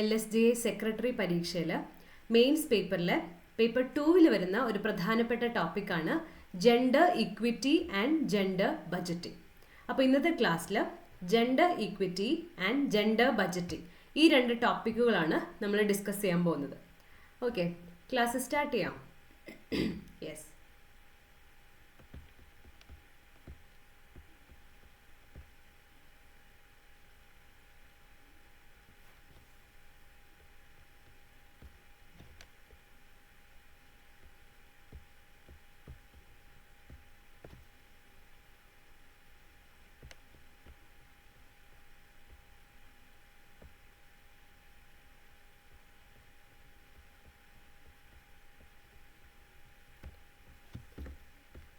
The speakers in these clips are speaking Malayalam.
LSDA സെക്രട്ടറി പരീക്ഷയിൽ മെയിൻസ് പേപ്പറിൽ പേപ്പർ 2-ൽ വരുന്ന ഒരു പ്രധാനപ്പെട്ട ടോപ്പിക്കാണ് gender equity and gender budgeting. അപ്പോൾ ഇന്നത്തെ ക്ലാസ്സിൽ gender equity and gender budgeting ഈ രണ്ട് ടോപ്പിക്കുകളാണ് നമ്മൾ ഡിസ്കസ് ചെയ്യാൻ പോകുന്നത്. ഓക്കെ, ക്ലാസ് സ്റ്റാർട്ട് ചെയ്യാം. Yes,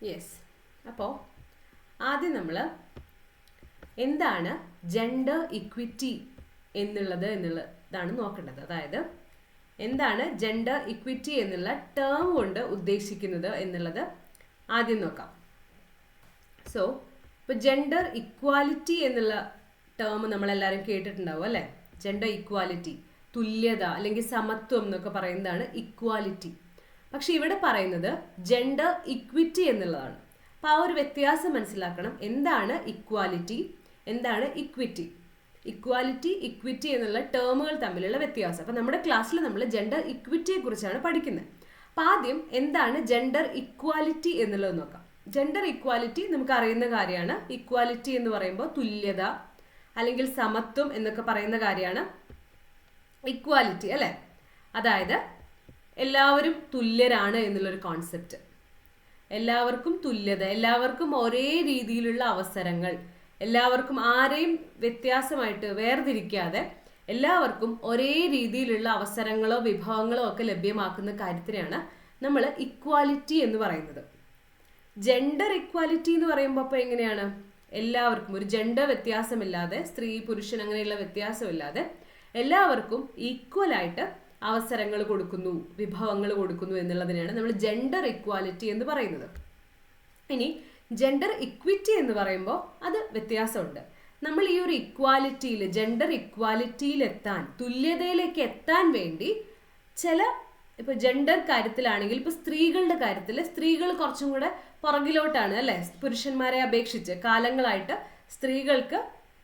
yes. അപ്പോൾ ആദ്യം നമ്മൾ എന്താണ് ജെൻഡർ ഇക്വിറ്റി എന്നുള്ളതാണ് നോക്കേണ്ടത്. അതായത് എന്താണ് ജെൻഡർ ഇക്വിറ്റി എന്നുള്ള ടേം കൊണ്ട് ഉദ്ദേശിക്കുന്നത് എന്നുള്ളത് ആദ്യം നോക്കാം. സോ ഇപ്പോൾ ജെൻഡർ ഇക്വാലിറ്റി എന്നുള്ള ടേം നമ്മളെല്ലാവരും കേട്ടിട്ടുണ്ടാവും അല്ലേ? ജെൻഡർ ഇക്വാലിറ്റി, തുല്യത അല്ലെങ്കിൽ സമത്വം എന്നൊക്കെ പറയുന്നതാണ് ഇക്വാലിറ്റി. പക്ഷെ ഇവിടെ പറയുന്നത് ജെൻഡർ ഇക്വിറ്റി എന്നുള്ളതാണ്. അപ്പോൾ ആ ഒരു വ്യത്യാസം മനസ്സിലാക്കണം. എന്താണ് ഇക്വാലിറ്റി, എന്താണ് ഇക്വിറ്റി? ഇക്വാലിറ്റി, ഇക്വിറ്റി എന്നുള്ള ടേമുകൾ തമ്മിലുള്ള വ്യത്യാസം. അപ്പോൾ നമ്മുടെ ക്ലാസ്സിൽ നമ്മൾ ജെൻഡർ ഇക്വിറ്റിയെ കുറിച്ചാണ് പഠിക്കുന്നത്. അപ്പോൾ ആദ്യം എന്താണ് ജെൻഡർ ഇക്വാലിറ്റി എന്നുള്ളത് നോക്കാം. ജെൻഡർ ഇക്വാലിറ്റി നമുക്ക് അറിയുന്ന കാര്യമാണ്. ഇക്വാലിറ്റി എന്ന് പറയുമ്പോൾ തുല്യത അല്ലെങ്കിൽ സമത്വം എന്നൊക്കെ പറയുന്ന കാര്യമാണ് ഇക്വാലിറ്റി അല്ലേ? അതായത് എല്ലാവരും തുല്യരാണ് എന്നുള്ളൊരു കോൺസെപ്റ്റ്. എല്ലാവർക്കും തുല്യത, എല്ലാവർക്കും ഒരേ രീതിയിലുള്ള അവസരങ്ങൾ, എല്ലാവർക്കും ആരെയും വ്യത്യാസമായിട്ട് വേർതിരിക്കാതെ എല്ലാവർക്കും ഒരേ രീതിയിലുള്ള അവസരങ്ങളോ വിഭവങ്ങളോ ഒക്കെ ലഭ്യമാക്കുന്ന കാര്യത്തിനാണ് നമ്മൾ ഇക്വാലിറ്റി എന്ന് പറയുന്നത്. ജെൻഡർ ഇക്വാലിറ്റി എന്ന് പറയുമ്പോൾ അപ്പോൾ എങ്ങനെയാണ്? എല്ലാവർക്കും ഒരു ജെൻഡർ വ്യത്യാസമില്ലാതെ, സ്ത്രീ പുരുഷൻ അങ്ങനെയുള്ള വ്യത്യാസമില്ലാതെ എല്ലാവർക്കും ഈക്വലായിട്ട് അവസരങ്ങൾ കൊടുക്കുന്നു, വിഭവങ്ങൾ കൊടുക്കുന്നു എന്നുള്ളതിനെയാണ് നമ്മൾ ജെൻഡർ ഇക്വാലിറ്റി എന്ന് പറയുന്നത്. ഇനി ജെൻഡർ ഇക്വിറ്റി എന്ന് പറയുമ്പോൾ അത് വ്യത്യാസമുണ്ട്. നമ്മൾ ഈ ഒരു ഇക്വാലിറ്റിയിൽ, ജെൻഡർ ഇക്വാലിറ്റിയിൽ എത്താൻ, തുല്യതയിലേക്ക് എത്താൻ വേണ്ടി ഇപ്പോൾ ജെൻഡർ കാര്യത്തിലാണെങ്കിൽ ഇപ്പോൾ സ്ത്രീകളുടെ കാര്യത്തിൽ സ്ത്രീകൾ കുറച്ചും കൂടെ പുറകിലോട്ടാണ് അല്ലേ? പുരുഷന്മാരെ അപേക്ഷിച്ച് കാലങ്ങളായിട്ട് സ്ത്രീകൾക്ക്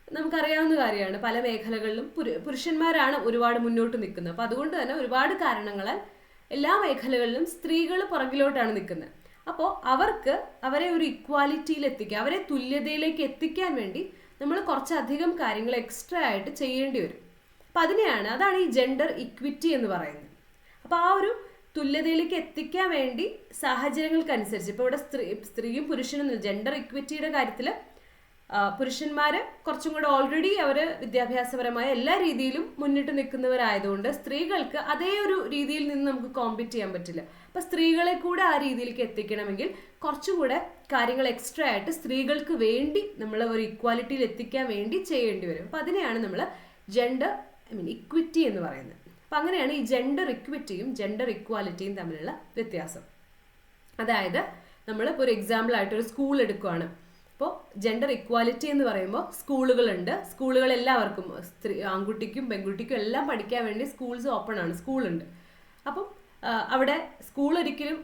നമുക്കറിയാവുന്ന കാര്യമാണ്, പല മേഖലകളിലും പുരുഷന്മാരാണ് ഒരുപാട് മുന്നോട്ട് നിൽക്കുന്നത്. അപ്പോൾ അതുകൊണ്ട് തന്നെ ഒരുപാട് കാരണങ്ങളാൽ എല്ലാ മേഖലകളിലും സ്ത്രീകൾ പുറകിലോട്ടാണ് നിൽക്കുന്നത്. അപ്പോൾ അവരെ ഒരു ഇക്വാലിറ്റിയിൽ എത്തിക്കുക, അവരെ തുല്യതയിലേക്ക് എത്തിക്കാൻ വേണ്ടി നമ്മൾ കുറച്ചധികം കാര്യങ്ങൾ എക്സ്ട്രാ ആയിട്ട് ചെയ്യേണ്ടി വരും. അപ്പം അതാണ് ഈ ജെൻഡർ ഇക്വിറ്റി എന്ന് പറയുന്നത്. അപ്പോൾ ആ ഒരു തുല്യതയിലേക്ക് എത്തിക്കാൻ വേണ്ടി സാഹചര്യങ്ങൾക്കനുസരിച്ച് ഇപ്പോൾ ഇവിടെ സ്ത്രീയും പുരുഷനും ജെൻഡർ ഇക്വിറ്റിയുടെ കാര്യത്തിൽ പുരുഷന്മാര് കുറച്ചും കൂടെ ഓൾറെഡി അവർ വിദ്യാഭ്യാസപരമായ എല്ലാ രീതിയിലും മുന്നിട്ട് നിൽക്കുന്നവരായതുകൊണ്ട് സ്ത്രീകൾക്ക് അതേ ഒരു രീതിയിൽ നിന്ന് നമുക്ക് കോമ്പീറ്റ് ചെയ്യാൻ പറ്റില്ല. അപ്പൊ സ്ത്രീകളെ കൂടെ ആ രീതിയിലേക്ക് എത്തിക്കണമെങ്കിൽ കുറച്ചുകൂടെ കാര്യങ്ങൾ എക്സ്ട്രാ ആയിട്ട് സ്ത്രീകൾക്ക് വേണ്ടി നമ്മൾ ഒരു ഇക്വാലിറ്റിയിൽ എത്തിക്കാൻ വേണ്ടി ചെയ്യേണ്ടി വരും. അപ്പൊ അതിനെയാണ് നമ്മൾ ജെൻഡർ ഇക്വിറ്റി എന്ന് പറയുന്നത്. അപ്പൊ അങ്ങനെയാണ് ഈ ജെൻഡർ ഇക്വിറ്റിയും ജെൻഡർ ഇക്വാലിറ്റിയും തമ്മിലുള്ള വ്യത്യാസം. അതായത് നമ്മളിപ്പോൾ ഒരു എക്സാമ്പിൾ ആയിട്ട് ഒരു സ്കൂൾ എടുക്കുകയാണ്. ഇപ്പോൾ ജെൻഡർ ഇക്വാലിറ്റി എന്ന് പറയുമ്പോൾ സ്കൂളുകളുണ്ട്. സ്കൂളുകൾ എല്ലാവർക്കും, ആൺകുട്ടിക്കും പെൺകുട്ടിക്കും എല്ലാം പഠിക്കാൻ വേണ്ടി സ്കൂൾസ് ഓപ്പൺ ആണ്, സ്കൂളുണ്ട്. അപ്പം അവിടെ സ്കൂൾ ഒരിക്കലും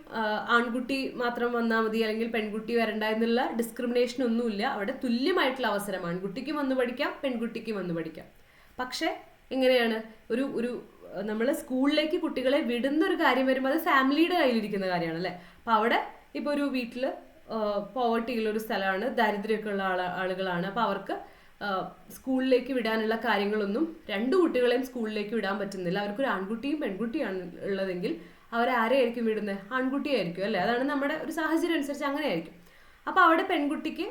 ആൺകുട്ടി മാത്രം വന്നാൽ മതി അല്ലെങ്കിൽ പെൺകുട്ടി വരണ്ട എന്നുള്ള ഡിസ്ക്രിമിനേഷൻ ഒന്നുമില്ല. അവിടെ തുല്യമായിട്ടുള്ള അവസരം ആൺകുട്ടിക്കും വന്ന് പഠിക്കാം, പെൺകുട്ടിക്കും വന്ന് പഠിക്കാം. പക്ഷേ എങ്ങനെയാണ് ഒരു നമ്മൾ സ്കൂളിലേക്ക് കുട്ടികളെ വിടുന്ന ഒരു കാര്യം വരുമ്പോൾ അത് ഫാമിലിയുടെ കയ്യിലിരിക്കുന്ന കാര്യമാണ് അല്ലേ? അപ്പോൾ അവിടെ ഇപ്പോൾ ഒരു വീട്ടിൽ പോവർട്ടിയുള്ള ഒരു സ്ഥലമാണ്, ദാരിദ്ര്യമൊക്കെ ഉള്ള ആളുകളാണ്. അപ്പോൾ അവർക്ക് സ്കൂളിലേക്ക് വിടാനുള്ള കാര്യങ്ങളൊന്നും രണ്ടു കുട്ടികളെയും സ്കൂളിലേക്ക് വിടാൻ പറ്റുന്നില്ല. അവർക്കൊരു ആൺകുട്ടിയും പെൺകുട്ടിയാണ് ഉള്ളതെങ്കിൽ അവരാരെയായിരിക്കും വിടുന്നത്? ആൺകുട്ടിയായിരിക്കും അല്ലേ? അതാണ് നമ്മുടെ ഒരു സാഹചര്യം അനുസരിച്ച് അങ്ങനെ ആയിരിക്കും. അപ്പോൾ അവിടെ പെൺകുട്ടിക്ക്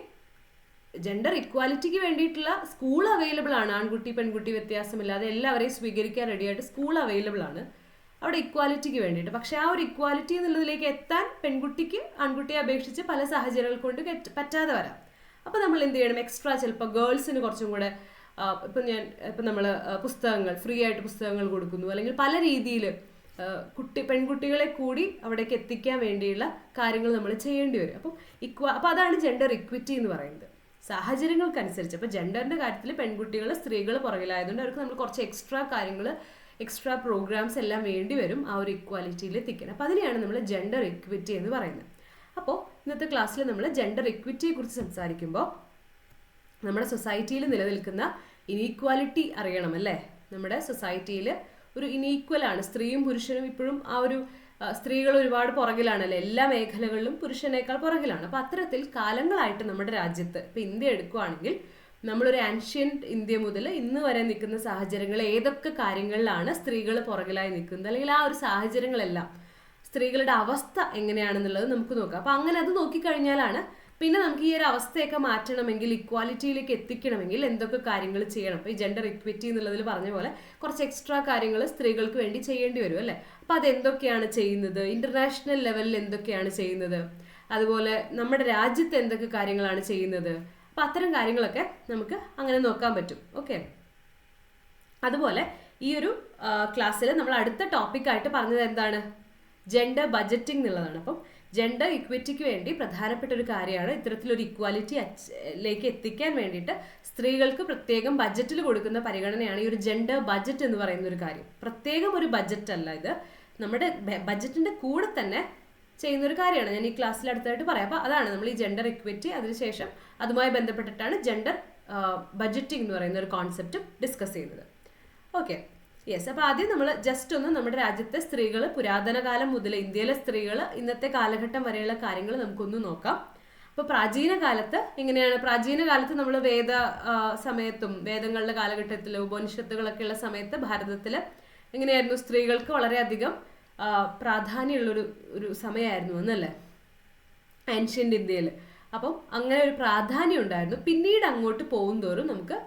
ജെൻഡർ ഇക്വാലിറ്റിക്ക് വേണ്ടിയിട്ടുള്ള സ്കൂൾ അവൈലബിൾ ആണ്. ആൺകുട്ടി പെൺകുട്ടി വ്യത്യാസമില്ലാതെ എല്ലാവരെയും സ്വീകരിക്കാൻ റെഡിയായിട്ട് സ്കൂൾ അവൈലബിൾ ആണ് അവിടെ ഇക്വാലിറ്റിക്ക് വേണ്ടിയിട്ട്. പക്ഷെ ആ ഒരു ഇക്വാലിറ്റി എന്നുള്ളതിലേക്ക് എത്താൻ പെൺകുട്ടിക്ക് ആൺകുട്ടിയെ അപേക്ഷിച്ച് പല സാഹചര്യങ്ങൾ കൊണ്ട് പറ്റാതെ വരാം. അപ്പോൾ നമ്മൾ എന്ത് ചെയ്യണം? എക്സ്ട്രാ ചിലപ്പോൾ ഗേൾസിന് കുറച്ചും കൂടെ ഇപ്പം നമ്മൾ പുസ്തകങ്ങൾ, ഫ്രീ ആയിട്ട് പുസ്തകങ്ങൾ കൊടുക്കുന്നു, അല്ലെങ്കിൽ പല രീതിയിൽ പെൺകുട്ടികളെ കൂടി അവിടേക്ക് എത്തിക്കാൻ വേണ്ടിയുള്ള കാര്യങ്ങൾ നമ്മൾ ചെയ്യേണ്ടി വരും. അപ്പോൾ അതാണ് ജെൻഡർ ഇക്വിറ്റി എന്ന് പറയുന്നത്. സാഹചര്യങ്ങൾക്കനുസരിച്ച് ഇപ്പോൾ ജെൻഡറിൻ്റെ കാര്യത്തിൽ പെൺകുട്ടികൾ സ്ത്രീകൾ പുറകിലായതുകൊണ്ട് അവർക്ക് നമ്മൾ കുറച്ച് എക്സ്ട്രാ കാര്യങ്ങൾ എക്സ്ട്രാ പ്രോഗ്രാംസ് എല്ലാം വേണ്ടി വരും ആ ഒരു ഇക്വാലിറ്റിയിൽ എത്തിക്കാൻ. അപ്പോൾ അതിനെയാണ് നമ്മൾ ജെൻഡർ ഇക്വിറ്റി എന്ന് പറയുന്നത്. അപ്പോൾ ഇന്നത്തെ ക്ലാസ്സിൽ നമ്മൾ ജെൻഡർ ഇക്വിറ്റിയെ കുറിച്ച് സംസാരിക്കുമ്പോൾ നമ്മുടെ സൊസൈറ്റിയിൽ നിലനിൽക്കുന്ന ഇനീക്വാലിറ്റി അറിയണം അല്ലേ. നമ്മുടെ സൊസൈറ്റിയിൽ ഒരു ഇനീക്വലാണ്, സ്ത്രീയും പുരുഷനും ഇപ്പോഴും ആ ഒരു സ്ത്രീകൾ ഒരുപാട് പുറകിലാണല്ലേ, എല്ലാ മേഖലകളിലും പുരുഷനേക്കാൾ പുറകിലാണ്. അപ്പോൾ അത്തരത്തിൽ കാലങ്ങളായിട്ട് നമ്മുടെ രാജ്യത്ത് ഇപ്പോൾ ഇന്ത്യ എടുക്കുകയാണെങ്കിൽ നമ്മളൊരു ആൻഷ്യൻറ്റ് ഇന്ത്യ മുതൽ ഇന്ന് വരെ നിൽക്കുന്ന സാഹചര്യങ്ങൾ ഏതൊക്കെ കാര്യങ്ങളിലാണ് സ്ത്രീകൾ പുറകിലായി നിൽക്കുന്നത്, അല്ലെങ്കിൽ ആ ഒരു സാഹചര്യങ്ങളെല്ലാം സ്ത്രീകളുടെ അവസ്ഥ എങ്ങനെയാണെന്നുള്ളത് നമുക്ക് നോക്കാം. അപ്പോൾ അങ്ങനെ അത് നോക്കിക്കഴിഞ്ഞാലാണ് പിന്നെ നമുക്ക് ഈ ഒരു അവസ്ഥയൊക്കെ മാറ്റണമെങ്കിൽ, ഇക്വാലിറ്റിയിലേക്ക് എത്തിക്കണമെങ്കിൽ എന്തൊക്കെ കാര്യങ്ങൾ ചെയ്യണം. അപ്പോൾ ഈ ജെൻഡർ ഇക്വിറ്റി എന്നുള്ളതിൽ പറഞ്ഞ പോലെ കുറച്ച് എക്സ്ട്രാ കാര്യങ്ങൾ സ്ത്രീകൾക്ക് വേണ്ടി ചെയ്യേണ്ടി വരും അല്ലേ. അപ്പോൾ അതെന്തൊക്കെയാണ് ചെയ്യുന്നത്, ഇൻ്റർനാഷണൽ ലെവലിൽ എന്തൊക്കെയാണ് ചെയ്യുന്നത്, അതുപോലെ നമ്മുടെ രാജ്യത്ത് എന്തൊക്കെ കാര്യങ്ങളാണ് ചെയ്യുന്നത്, അപ്പോൾ അത്തരം കാര്യങ്ങളൊക്കെ നമുക്ക് അങ്ങനെ നോക്കാൻ പറ്റും. ഓക്കെ, അതുപോലെ ഈ ഒരു ക്ലാസ്സിൽ നമ്മൾ അടുത്ത ടോപ്പിക്കായിട്ട് പറഞ്ഞത് എന്താണ്, ജെൻഡർ ബജറ്റിംഗ് എന്നുള്ളതാണ്. അപ്പം ജെൻഡർ ഇക്വിറ്റിക്ക് വേണ്ടി പ്രധാനപ്പെട്ട ഒരു കാര്യമാണ് ഇത്തരത്തിലൊരു ഇക്വാലിറ്റിയിലേക്ക് എത്തിക്കാൻ വേണ്ടിയിട്ട് സ്ത്രീകൾക്ക് പ്രത്യേകം ബജറ്റിൽ കൊടുക്കുന്ന പരിഗണനയാണ് ഈ ഒരു ജെൻഡർ ബജറ്റ് എന്ന് പറയുന്ന ഒരു കാര്യം. പ്രത്യേകം ഒരു ബജറ്റ് അല്ല ഇത്, നമ്മുടെ ബജറ്റിൻ്റെ കൂടെ തന്നെ ചെയ്യുന്ന ഒരു കാര്യമാണ്. ഞാൻ ഈ ക്ലാസ്സിൽ അടുത്തായിട്ട് പറയാം. അപ്പോൾ അതാണ് നമ്മൾ ഈ ജെൻഡർ ഇക്വിറ്റി, അതിനുശേഷം അതുമായി ബന്ധപ്പെട്ടിട്ടാണ് ജെൻഡർ ബജറ്റിംഗ് എന്ന് പറയുന്ന ഒരു കോൺസെപ്റ്റും ഡിസ്കസ് ചെയ്യുന്നത്. Okay, yes. അപ്പോൾ ആദ്യം നമ്മൾ ജസ്റ്റ് ഒന്ന് നമ്മുടെ രാജ്യത്തെ സ്ത്രീകൾ പുരാതന കാലം മുതൽ ഇന്ത്യയിലെ സ്ത്രീകൾ ഇന്നത്തെ കാലഘട്ടം വരെയുള്ള കാര്യങ്ങൾ നമുക്കൊന്ന് നോക്കാം. അപ്പോൾ പ്രാചീന കാലത്ത് എങ്ങനെയാണ്, പ്രാചീന കാലത്ത് നമ്മൾ വേദ സമയത്തും വേദങ്ങളുടെ കാലഘട്ടത്തിൽ ഉപനിഷത്തുകളൊക്കെ ഉള്ള സമയത്ത് ഭാരതത്തിൽ എങ്ങനെയായിരുന്നു, സ്ത്രീകൾക്ക് വളരെയധികം പ്രാധാന്യമുള്ളൊരു സമയമായിരുന്നു എന്നല്ലേ ഏൻഷ്യൻ്റ് ഇന്ത്യയിൽ. അപ്പം അങ്ങനെ ഒരു പ്രാധാന്യം ഉണ്ടായിരുന്നു. പിന്നീട് അങ്ങോട്ട് പോകുന്തോറും നമുക്ക്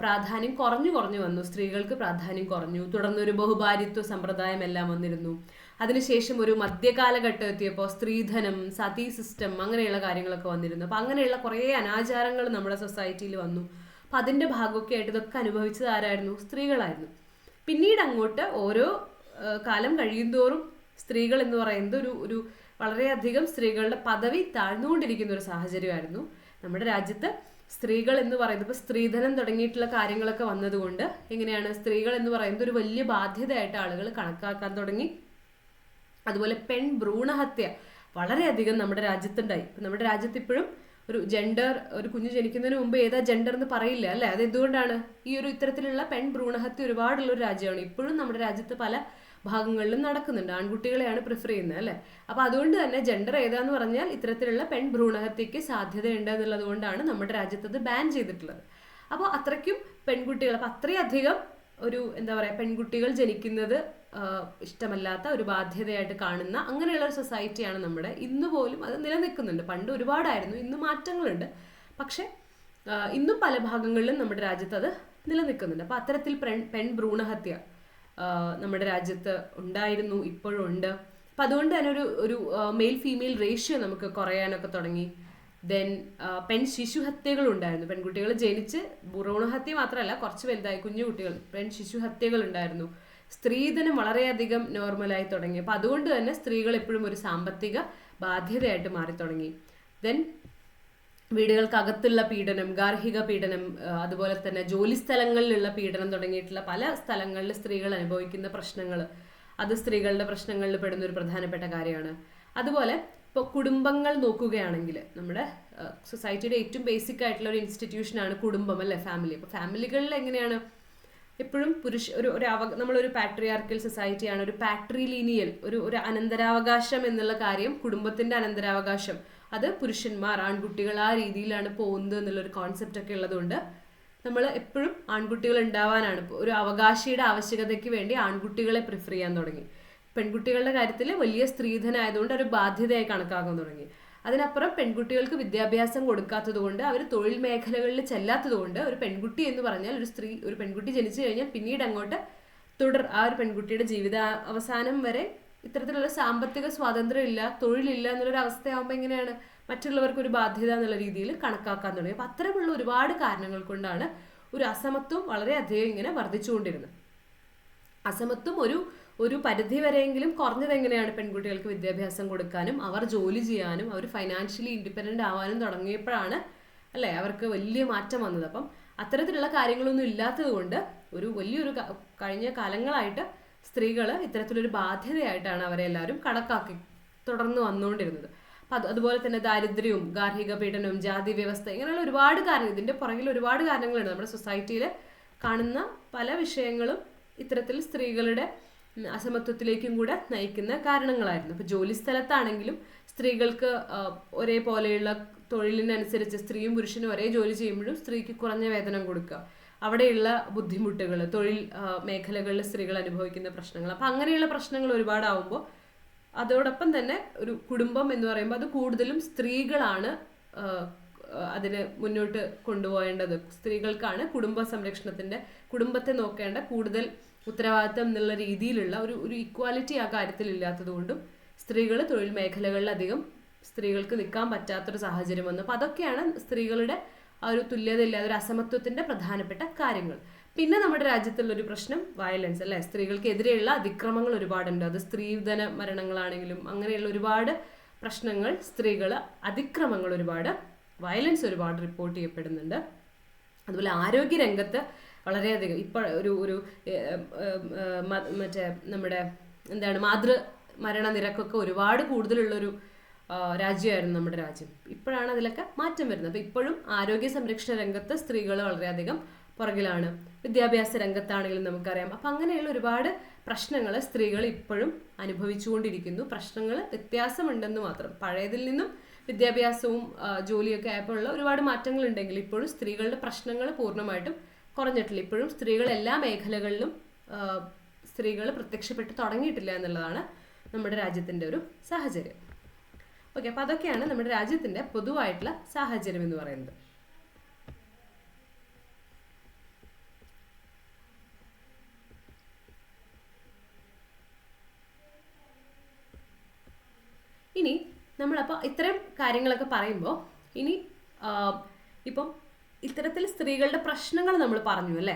പ്രാധാന്യം കുറഞ്ഞു വന്നു, സ്ത്രീകൾക്ക് പ്രാധാന്യം കുറഞ്ഞു. തുടർന്നൊരു ബഹുഭാര്യത്വ സമ്പ്രദായം എല്ലാം വന്നിരുന്നു. അതിനുശേഷം ഒരു മധ്യകാലഘട്ടം എത്തിയപ്പോൾ സ്ത്രീധനം, സതീ സിസ്റ്റം, അങ്ങനെയുള്ള കാര്യങ്ങളൊക്കെ വന്നിരുന്നു. അപ്പം അങ്ങനെയുള്ള കുറേ അനാചാരങ്ങൾ നമ്മുടെ സൊസൈറ്റിയിൽ വന്നു. അപ്പം അതിൻ്റെ ഭാഗമൊക്കെ ആയിട്ട് ഇതൊക്കെ അനുഭവിച്ചത് ആരായിരുന്നു, സ്ത്രീകളായിരുന്നു. പിന്നീട് അങ്ങോട്ട് ഓരോ കാലം കഴിയുന്തോറും സ്ത്രീകൾ എന്ന് പറയുന്നത് ഒരു വളരെയധികം സ്ത്രീകളുടെ പദവി താഴ്ന്നുകൊണ്ടിരിക്കുന്ന ഒരു സാഹചര്യമായിരുന്നു നമ്മുടെ രാജ്യത്ത്. സ്ത്രീകൾ എന്ന് പറയുന്നത് ഇപ്പോൾ സ്ത്രീധനം തുടങ്ങിയിട്ടുള്ള കാര്യങ്ങളൊക്കെ വന്നതുകൊണ്ട് എങ്ങനെയാണ് സ്ത്രീകൾ എന്ന് പറയുന്നത് ഒരു വലിയ ബാധ്യതയായിട്ട് ആളുകൾ കണക്കാക്കാൻ തുടങ്ങി. അതുപോലെ പെൺ ഭ്രൂണഹത്യ വളരെയധികം നമ്മുടെ രാജ്യത്തുണ്ടായി. ഇപ്പം നമ്മുടെ രാജ്യത്ത് ഇപ്പോഴും ഒരു ജെൻഡർ, ഒരു കുഞ്ഞ് ജനിക്കുന്നതിന് മുമ്പ് ഏതാ ജെൻഡർ എന്ന് പറയില്ല അല്ലേ. അത് എന്തുകൊണ്ടാണ്, ഈ ഒരു ഇത്തരത്തിലുള്ള പെൺ ഭ്രൂണഹത്യ ഒരുപാടുള്ളൊരു രാജ്യമാണ്. ഇപ്പോഴും നമ്മുടെ രാജ്യത്ത് പല ഭാഗങ്ങളിലും നടക്കുന്നുണ്ട്. ആൺകുട്ടികളെയാണ് പ്രിഫർ ചെയ്യുന്നത് അല്ലേ. അപ്പോൾ അതുകൊണ്ട് തന്നെ ജെൻഡർ ഏതാന്ന് പറഞ്ഞാൽ ഇത്തരത്തിലുള്ള പെൺ ഭ്രൂണഹത്യക്ക് സാധ്യതയുണ്ട് എന്നുള്ളത് കൊണ്ടാണ് നമ്മുടെ രാജ്യത്ത് അത് ബാൻ ചെയ്തിട്ടുള്ളത്. അപ്പോൾ അത്രയ്ക്കും പെൺകുട്ടികൾ, അപ്പോൾ അത്രയധികം ഒരു എന്താ പറയുക, പെൺകുട്ടികൾ ജനിക്കുന്നത് ഇഷ്ടമല്ലാത്ത ഒരു ബാധ്യതയായിട്ട് കാണുന്ന അങ്ങനെയുള്ള ഒരു സൊസൈറ്റിയാണ് നമ്മുടെ. ഇന്ന് പോലും അത് നിലനിൽക്കുന്നുണ്ട്. പണ്ട് ഒരുപാടായിരുന്നു, ഇന്ന് മാറ്റങ്ങളുണ്ട്. പക്ഷെ ഇന്നും പല ഭാഗങ്ങളിലും നമ്മുടെ രാജ്യത്ത് അത് നിലനിൽക്കുന്നുണ്ട്. അപ്പോൾ അത്തരത്തിൽ പെൺ ഭ്രൂണഹത്യ നമ്മുടെ രാജ്യത്ത് ഉണ്ടായിരുന്നു, ഇപ്പോഴും ഉണ്ട്. അപ്പം അതുകൊണ്ട് തന്നെ ഒരു മെയിൽ ഫീമെയിൽ റേഷ്യോ നമുക്ക് കുറയാനൊക്കെ തുടങ്ങി. ദെൻ പെൺ ശിശുഹത്യകൾ ഉണ്ടായിരുന്നു. പെൺകുട്ടികൾ ജനിച്ച് ഭ്രൂണഹത്യ മാത്രമല്ല, കുറച്ച് വലുതായി കുഞ്ഞു കുട്ടികൾ പെൺ ശിശുഹത്യകൾ ഉണ്ടായിരുന്നു. സ്ത്രീധനം വളരെയധികം നോർമലായി തുടങ്ങി. അപ്പം അതുകൊണ്ട് തന്നെ സ്ത്രീകൾ എപ്പോഴും ഒരു സാമ്പത്തിക ബാധ്യതയായിട്ട് മാറി തുടങ്ങി. ദെൻ വീടുകൾക്കകത്തുള്ള പീഡനം, ഗാർഹിക പീഡനം, അതുപോലെ തന്നെ ജോലി സ്ഥലങ്ങളിലുള്ള പീഡനം തുടങ്ങിയിട്ടുള്ള പല സ്ഥലങ്ങളിൽ സ്ത്രീകൾ അനുഭവിക്കുന്ന പ്രശ്നങ്ങൾ, അത് സ്ത്രീകളുടെ പ്രശ്നങ്ങളിൽ പെടുന്ന ഒരു പ്രധാനപ്പെട്ട കാര്യമാണ്. അതുപോലെ ഇപ്പോൾ കുടുംബങ്ങൾ നോക്കുകയാണെങ്കിൽ നമ്മുടെ സൊസൈറ്റിയുടെ ഏറ്റവും ബേസിക് ആയിട്ടുള്ള ഒരു ഇൻസ്റ്റിറ്റ്യൂഷനാണ് കുടുംബം അല്ലേ, ഫാമിലി. അപ്പോൾ ഫാമിലികളിൽ എങ്ങനെയാണ് എപ്പോഴും നമ്മളൊരു പാട്രിയാർക്കൽ സൊസൈറ്റിയാണ്, ഒരു പാട്രിലീനിയൽ, ഒരു അനന്തരാവകാശം എന്നുള്ള കാര്യം, കുടുംബത്തിൻ്റെ അനന്തരാവകാശം അത് പുരുഷന്മാർ, ആൺകുട്ടികൾ ആ രീതിയിലാണ് പോകുന്നത് എന്നുള്ളൊരു കോൺസെപ്റ്റ് ഒക്കെ ഉള്ളതുകൊണ്ട് നമ്മൾ എപ്പോഴും ആൺകുട്ടികൾ ഉണ്ടാവാനാണ്, ഒരു അവകാശിയുടെ ആവശ്യകതയ്ക്ക് വേണ്ടി ആൺകുട്ടികളെ പ്രിഫർ ചെയ്യാൻ തുടങ്ങി. പെൺകുട്ടികളുടെ കാര്യത്തിൽ വലിയ സ്ത്രീധനായതുകൊണ്ട് ഒരു ബാധ്യതയായി കണക്കാക്കാൻ തുടങ്ങി. അതിനപ്പുറം പെൺകുട്ടികൾക്ക് വിദ്യാഭ്യാസം കൊടുക്കാത്തത് കൊണ്ട്, അവർ തൊഴിൽ മേഖലകളിൽ ചെല്ലാത്തത് കൊണ്ട്, ഒരു പെൺകുട്ടി എന്ന് പറഞ്ഞാൽ ഒരു പെൺകുട്ടി ജനിച്ചു കഴിഞ്ഞാൽ പിന്നീട് അങ്ങോട്ട് ആ ഒരു പെൺകുട്ടിയുടെ ജീവിത അവസാനം വരെ ഇത്തരത്തിലുള്ള സാമ്പത്തിക സ്വാതന്ത്ര്യം ഇല്ല, തൊഴിലില്ല എന്നുള്ളൊരു അവസ്ഥയാകുമ്പോൾ എങ്ങനെയാണ് മറ്റുള്ളവർക്ക് ഒരു ബാധ്യത എന്നുള്ള രീതിയിൽ കണക്കാക്കാൻ തുടങ്ങി. അപ്പം അത്തരമുള്ള ഒരുപാട് കാരണങ്ങൾ കൊണ്ടാണ് ഒരു അസമത്വം വളരെയധികം ഇങ്ങനെ വർദ്ധിച്ചുകൊണ്ടിരുന്നത്. അസമത്വം ഒരു പരിധി വരെയെങ്കിലും കുറഞ്ഞത് എങ്ങനെയാണ്, പെൺകുട്ടികൾക്ക് വിദ്യാഭ്യാസം കൊടുക്കാനും അവർ ജോലി ചെയ്യാനും അവർ ഫൈനാൻഷ്യലി ഇൻഡിപെൻഡൻ്റ് ആവാനും തുടങ്ങിയപ്പോഴാണ് അല്ലേ അവർക്ക് വലിയ മാറ്റം വന്നത്. അപ്പം അത്തരത്തിലുള്ള കാര്യങ്ങളൊന്നും ഇല്ലാത്തത് കൊണ്ട് ഒരു വലിയൊരു കഴിഞ്ഞ കാലങ്ങളായിട്ട് സ്ത്രീകൾ ഇത്തരത്തിലൊരു ബാധ്യതയായിട്ടാണ് അവരെ എല്ലാവരും കണക്കാക്കി തുടർന്ന് വന്നുകൊണ്ടിരുന്നത്. അപ്പം അതുപോലെ തന്നെ ദാരിദ്ര്യവും ഗാർഹിക പീഡനവും ജാതി വ്യവസ്ഥ ഇങ്ങനെയുള്ള ഒരുപാട് കാരണങ്ങൾ, ഇതിൻ്റെ പുറകിൽ ഒരുപാട് കാരണങ്ങളുണ്ട്. നമ്മുടെ സൊസൈറ്റിയിൽ കാണുന്ന പല വിഷയങ്ങളും ഇത്തരത്തിൽ സ്ത്രീകളുടെ അസമത്വത്തിലേക്കും കൂടെ നയിക്കുന്ന കാരണങ്ങളായിരുന്നു. ഇപ്പോൾ ജോലി സ്ഥലത്താണെങ്കിലും സ്ത്രീകൾക്ക് ഒരേപോലെയുള്ള തൊഴിലിനനുസരിച്ച് സ്ത്രീയും പുരുഷനും ഒരേ ജോലി ചെയ്യുമ്പോഴും സ്ത്രീക്ക് കുറഞ്ഞ വേതനം കൊടുക്കുക, അവിടെയുള്ള ബുദ്ധിമുട്ടുകൾ, തൊഴിൽ മേഖലകളിൽ സ്ത്രീകൾ അനുഭവിക്കുന്ന പ്രശ്നങ്ങൾ, അപ്പം അങ്ങനെയുള്ള പ്രശ്നങ്ങൾ ഒരുപാടാവുമ്പോൾ അതോടൊപ്പം തന്നെ ഒരു കുടുംബം എന്ന് പറയുമ്പോൾ അത് കൂടുതലും സ്ത്രീകളാണ് അതിന് മുന്നോട്ട് കൊണ്ടുപോകേണ്ടത്. സ്ത്രീകൾക്കാണ് കുടുംബ സംരക്ഷണത്തിൻ്റെ, കുടുംബത്തെ നോക്കേണ്ട കൂടുതൽ ഉത്തരവാദിത്തം എന്നുള്ള രീതിയിലുള്ള ഒരു ഇക്വാലിറ്റി ആ കാര്യത്തിൽ ഇല്ലാത്തത് കൊണ്ടും സ്ത്രീകൾ തൊഴിൽ മേഖലകളിൽ അധികം സ്ത്രീകൾക്ക് നിൽക്കാൻ പറ്റാത്തൊരു സാഹചര്യം വന്നു. അപ്പോൾ അതൊക്കെയാണ് സ്ത്രീകളുടെ ആ ഒരു തുല്യത ഇല്ലാതെ ഒരു അസമത്വത്തിൻ്റെ പ്രധാനപ്പെട്ട കാര്യങ്ങൾ. പിന്നെ നമ്മുടെ രാജ്യത്തുള്ളൊരു പ്രശ്നം വയലൻസ് അല്ലേ, സ്ത്രീകൾക്കെതിരെയുള്ള അതിക്രമങ്ങൾ ഒരുപാടുണ്ട്. അത് സ്ത്രീധന മരണങ്ങളാണെങ്കിലും അങ്ങനെയുള്ള ഒരുപാട് പ്രശ്നങ്ങൾ, സ്ത്രീകൾ അതിക്രമങ്ങൾ ഒരുപാട്, വയലൻസ് ഒരുപാട് റിപ്പോർട്ട് ചെയ്യപ്പെടുന്നുണ്ട്. അതുപോലെ ആരോഗ്യരംഗത്ത് വളരെയധികം ഇപ്പോൾ ഒരു മറ്റേ നമ്മുടെ മാതൃ മരണ നിരക്കൊക്കെ ഒരുപാട് കൂടുതലുള്ളൊരു രാജ്യമായിരുന്നു നമ്മുടെ രാജ്യം. ഇപ്പോഴാണ് അതിലൊക്കെ മാറ്റം വരുന്നത്. അപ്പോൾ ഇപ്പോഴും ആരോഗ്യ സംരക്ഷണ രംഗത്ത് സ്ത്രീകൾ വളരെയധികം പുറകിലാണ്. വിദ്യാഭ്യാസ രംഗത്താണെങ്കിലും നമുക്കറിയാം. അപ്പം അങ്ങനെയുള്ള ഒരുപാട് പ്രശ്നങ്ങൾ സ്ത്രീകൾ ഇപ്പോഴും അനുഭവിച്ചുകൊണ്ടിരിക്കുന്നു. പ്രശ്നങ്ങൾ വ്യത്യാസമുണ്ടെന്ന് മാത്രം. പഴയതിൽ നിന്നും വിദ്യാഭ്യാസവും ജോലിയൊക്കെ ആയപ്പോഴുള്ള ഒരുപാട് മാറ്റങ്ങൾ ഉണ്ടെങ്കിൽ ഇപ്പോഴും സ്ത്രീകളുടെ പ്രശ്നങ്ങൾ പൂർണ്ണമായിട്ടും കുറഞ്ഞിട്ടില്ല. ഇപ്പോഴും സ്ത്രീകൾ എല്ലാ മേഖലകളിലും സ്ത്രീകൾ പ്രത്യക്ഷപ്പെട്ട് തുടങ്ങിയിട്ടില്ല എന്നുള്ളതാണ് നമ്മുടെ രാജ്യത്തിൻ്റെ ഒരു സാഹചര്യം. ഓക്കെ, അപ്പോൾ അതൊക്കെയാണ് നമ്മുടെ രാജ്യത്തിൻ്റെ പൊതുവായിട്ടുള്ള സാഹചര്യം എന്ന് പറയുന്നത്. ഇനി നമ്മളപ്പോൾ ഇത്തരം കാര്യങ്ങളൊക്കെ പറയുമ്പോൾ ഇനി ഇപ്പം ഇത്തരത്തിൽ സ്ത്രീകളുടെ പ്രശ്നങ്ങൾ നമ്മൾ പറഞ്ഞു അല്ലേ.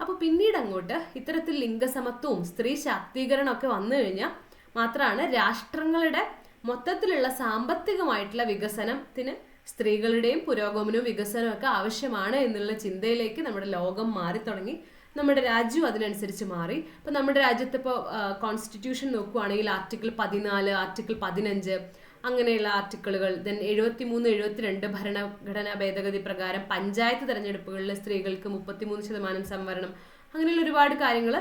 അപ്പോൾ പിന്നീട് അങ്ങോട്ട് ഇത്തരത്തിൽ ലിംഗസമത്വവും സ്ത്രീ ശാക്തീകരണമൊക്കെ വന്നു കഴിഞ്ഞാൽ മാത്രമാണ് രാഷ്ട്രങ്ങളുടെ മൊത്തത്തിലുള്ള സാമ്പത്തികമായിട്ടുള്ള വികസനത്തിന് സ്ത്രീകളുടെയും പുരോഗമനവും വികസനവും ഒക്കെ ആവശ്യമാണ് എന്നുള്ള ചിന്തയിലേക്ക് നമ്മുടെ ലോകം മാറി തുടങ്ങി. നമ്മുടെ രാജ്യവും അതിനനുസരിച്ച് മാറി. ഇപ്പം നമ്മുടെ രാജ്യത്ത് ഇപ്പോൾ കോൺസ്റ്റിറ്റ്യൂഷൻ നോക്കുകയാണെങ്കിൽ ആർട്ടിക്കിൾ 14, ആർട്ടിക്കിൾ 15 അങ്ങനെയുള്ള ആർട്ടിക്കിളുകൾ, ദെൻ 73, 72 ഭരണഘടനാ ഭേദഗതി പ്രകാരം പഞ്ചായത്ത് തെരഞ്ഞെടുപ്പുകളിൽ സ്ത്രീകൾക്ക് 33% സംവരണം, അങ്ങനെയുള്ള ഒരുപാട് കാര്യങ്ങൾ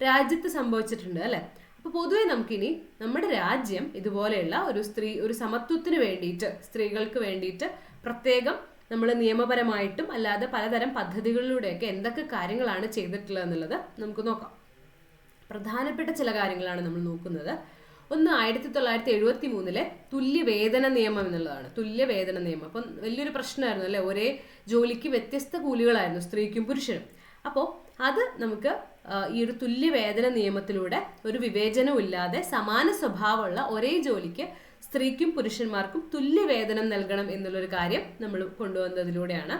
രാജ്യത്ത് സംഭവിച്ചിട്ടുണ്ട് അല്ലേ. അപ്പോൾ പൊതുവെ നമുക്കിനി നമ്മുടെ രാജ്യം ഇതുപോലെയുള്ള ഒരു സമത്വത്തിന് വേണ്ടിയിട്ട്, സ്ത്രീകൾക്ക് വേണ്ടിയിട്ട് പ്രത്യേകം നമ്മൾ നിയമപരമായിട്ടും അല്ലാതെ പലതരം പദ്ധതികളിലൂടെയൊക്കെ എന്തൊക്കെ കാര്യങ്ങളാണ് ചെയ്തിട്ടുള്ളത് എന്നുള്ളത് നമുക്ക് നോക്കാം. പ്രധാനപ്പെട്ട ചില കാര്യങ്ങളാണ് നമ്മൾ നോക്കുന്നത്. ഒന്ന് 1973 തുല്യവേതന നിയമം എന്നുള്ളതാണ്. തുല്യവേതന നിയമം അപ്പം വലിയൊരു പ്രശ്നമായിരുന്നു അല്ലേ. ഒരേ ജോലിക്ക് വ്യത്യസ്ത കൂലികളായിരുന്നു സ്ത്രീക്കും പുരുഷനും. അപ്പോൾ അത് നമുക്ക് ഈ ഒരു തുല്യവേതന നിയമത്തിലൂടെ ഒരു വിവേചനവും ഇല്ലാതെ സമാന സ്വഭാവമുള്ള ഒരേ ജോലിക്ക് സ്ത്രീക്കും പുരുഷന്മാർക്കും തുല്യവേതനം നൽകണം എന്നുള്ളൊരു കാര്യം നമ്മൾ കൊണ്ടുവന്നതിലൂടെയാണ്.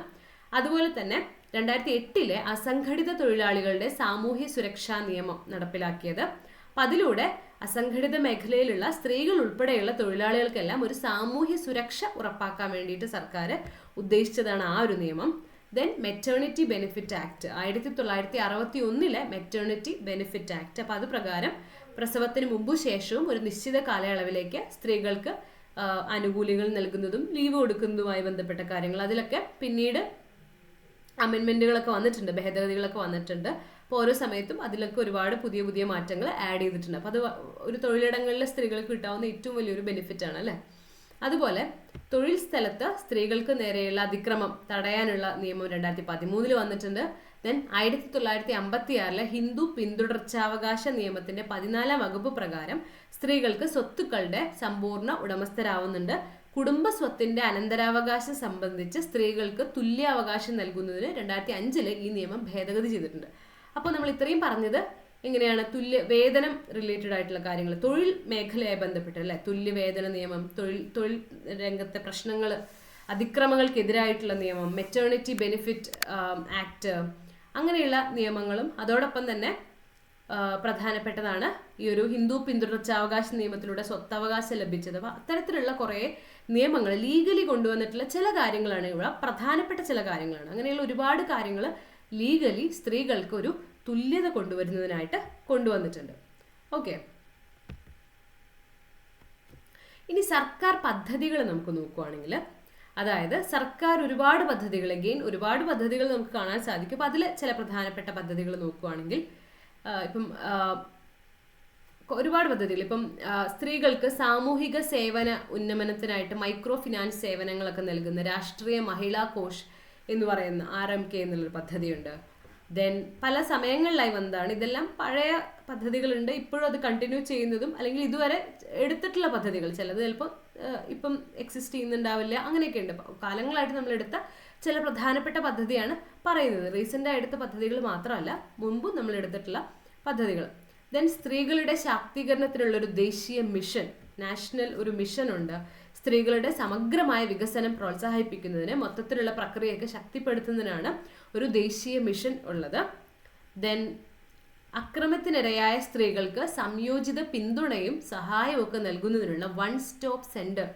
അതുപോലെ തന്നെ 2008 അസംഘടിത തൊഴിലാളികളുടെ സാമൂഹ്യ സുരക്ഷാ നിയമം നടപ്പിലാക്കിയത്. അപ്പം അതിലൂടെ അസംഘടിത മേഖലയിലുള്ള സ്ത്രീകൾ ഉൾപ്പെടെയുള്ള തൊഴിലാളികൾക്കെല്ലാം ഒരു സാമൂഹ്യ സുരക്ഷ ഉറപ്പാക്കാൻ വേണ്ടിയിട്ട് സർക്കാർ ഉദ്ദേശിച്ചതാണ് ആ ഒരു നിയമം. Then maternity benefit act 1961 maternity benefit act. അപ്പം അത് പ്രകാരം പ്രസവത്തിന് മുമ്പും ശേഷവും ഒരു നിശ്ചിത കാലയളവിലേക്ക് സ്ത്രീകൾക്ക് ആനുകൂല്യങ്ങൾ നൽകുന്നതും ലീവ് കൊടുക്കുന്നതുമായി ബന്ധപ്പെട്ട കാര്യങ്ങൾ, അതിലൊക്കെ പിന്നീട് അമെൻമെൻറ്റുകളൊക്കെ വന്നിട്ടുണ്ട്, ഭേദഗതികളൊക്കെ വന്നിട്ടുണ്ട്. അപ്പോൾ ഓരോ സമയത്തും അതിലൊക്കെ ഒരുപാട് പുതിയ പുതിയ മാറ്റങ്ങൾ ആഡ് ചെയ്തിട്ടുണ്ട്. അപ്പോൾ അത് ഒരു തൊഴിലിടങ്ങളിലെ സ്ത്രീകൾക്ക് കിട്ടാവുന്ന ഏറ്റവും വലിയൊരു ബെനിഫിറ്റാണ് അല്ലേ. അതുപോലെ തൊഴിൽ സ്ഥലത്ത് സ്ത്രീകൾക്ക് നേരെയുള്ള അതിക്രമം തടയാനുള്ള നിയമം 2013 വന്നിട്ടുണ്ട്. ദെൻ 1956 ഹിന്ദു പിന്തുടർച്ചാവകാശ നിയമത്തിന്റെ 14-ാം വകുപ്പ് പ്രകാരം സ്ത്രീകൾക്ക് സ്വത്തുക്കളുടെ സമ്പൂർണ്ണ ഉടമസ്ഥരാവുന്നുണ്ട്. കുടുംബ സ്വത്തിന്റെ അനന്തരാവകാശം സംബന്ധിച്ച് സ്ത്രീകൾക്ക് തുല്യാവകാശം നൽകുന്നതിന് 2005 ഈ നിയമം ഭേദഗതി ചെയ്തിട്ടുണ്ട്. അപ്പോൾ നമ്മൾ ഇത്രയും പറഞ്ഞത് എങ്ങനെയാണ് വേതനം റിലേറ്റഡ് ആയിട്ടുള്ള കാര്യങ്ങൾ, തൊഴിൽ മേഖലയായി ബന്ധപ്പെട്ട് അല്ലേ. തുല്യവേതന നിയമം, തൊഴിൽ രംഗത്തെ പ്രശ്നങ്ങൾ, അതിക്രമങ്ങൾക്കെതിരായിട്ടുള്ള നിയമം, മെറ്റേണിറ്റി ബെനിഫിറ്റ് ആക്ട്, അങ്ങനെയുള്ള നിയമങ്ങളും അതോടൊപ്പം തന്നെ പ്രധാനപ്പെട്ടതാണ് ഈ ഒരു ഹിന്ദു പിന്തുടർച്ചാവകാശ നിയമത്തിലൂടെ സ്വത്തവകാശം ലഭിച്ചത്. അപ്പോൾ അത്തരത്തിലുള്ള കുറേ നിയമങ്ങൾ ലീഗലി കൊണ്ടുവന്നിട്ടുള്ള ചില കാര്യങ്ങളാണ് ഇവിടെ പ്രധാനപ്പെട്ട ചില കാര്യങ്ങളാണ്. അങ്ങനെയുള്ള ഒരുപാട് കാര്യങ്ങൾ ലീഗലി സ്ത്രീകൾക്ക് ഒരു തുല്യത കൊണ്ടുവരുന്നതിനായിട്ട് കൊണ്ടുവന്നിട്ടുണ്ട്. ഓക്കെ, ഇനി സർക്കാർ പദ്ധതികൾ നമുക്ക് നോക്കുകയാണെങ്കിൽ, അതായത് സർക്കാർ ഒരുപാട് പദ്ധതികൾ നമുക്ക് കാണാൻ സാധിക്കും. അപ്പം അതിൽ ചില പ്രധാനപ്പെട്ട പദ്ധതികൾ നോക്കുകയാണെങ്കിൽ, ഇപ്പം ഒരുപാട് പദ്ധതികൾ, ഇപ്പം സ്ത്രീകൾക്ക് സാമൂഹിക സേവന ഉന്നമനത്തിനായിട്ട് മൈക്രോ ഫിനാൻസ് സേവനങ്ങളൊക്കെ നൽകുന്ന രാഷ്ട്രീയ മഹിളാ കോഷ് എന്ന് പറയുന്ന RMK എന്നുള്ളൊരു പദ്ധതിയുണ്ട്. ദെൻ പല സമയങ്ങളിലായി വന്നതാണ്. ഇതെല്ലാം പഴയ പദ്ധതികളുണ്ട്, ഇപ്പോഴും അത് കണ്ടിന്യൂ ചെയ്യുന്നതും അല്ലെങ്കിൽ ഇതുവരെ എടുത്തിട്ടുള്ള പദ്ധതികൾ, ചിലത് ചിലപ്പോൾ ഇപ്പം എക്സിസ്റ്റ് ചെയ്യുന്നുണ്ടാവില്ല, അങ്ങനെയൊക്കെ ഉണ്ട്. കാലങ്ങളായിട്ട് നമ്മൾ എടുത്ത ചില പ്രധാനപ്പെട്ട പദ്ധതിയാണ് പറയുന്നത്. റീസെൻ്റായി എടുത്ത പദ്ധതികൾ മാത്രമല്ല, മുമ്പും നമ്മൾ എടുത്തിട്ടുള്ള പദ്ധതികൾ. ദെൻ സ്ത്രീകളുടെ ശാക്തീകരണത്തിനുള്ളൊരു ദേശീയ മിഷൻ, നാഷണൽ ഒരു മിഷൻ ഉണ്ട്. സ്ത്രീകളുടെ സമഗ്രമായ വികസനം പ്രോത്സാഹിപ്പിക്കുന്നതിന്, മൊത്തത്തിലുള്ള പ്രക്രിയയൊക്കെ ശക്തിപ്പെടുത്തുന്നതിനാണ് ഒരു ദേശീയ മിഷൻ ഉള്ളത്. ദെൻ അക്രമത്തിനിരയായ സ്ത്രീകൾക്ക് സംയോജിത പിന്തുണയും സഹായവും ഒക്കെ നൽകുന്നതിനുള്ള 1 സ്റ്റോപ്പ് സെന്റർ.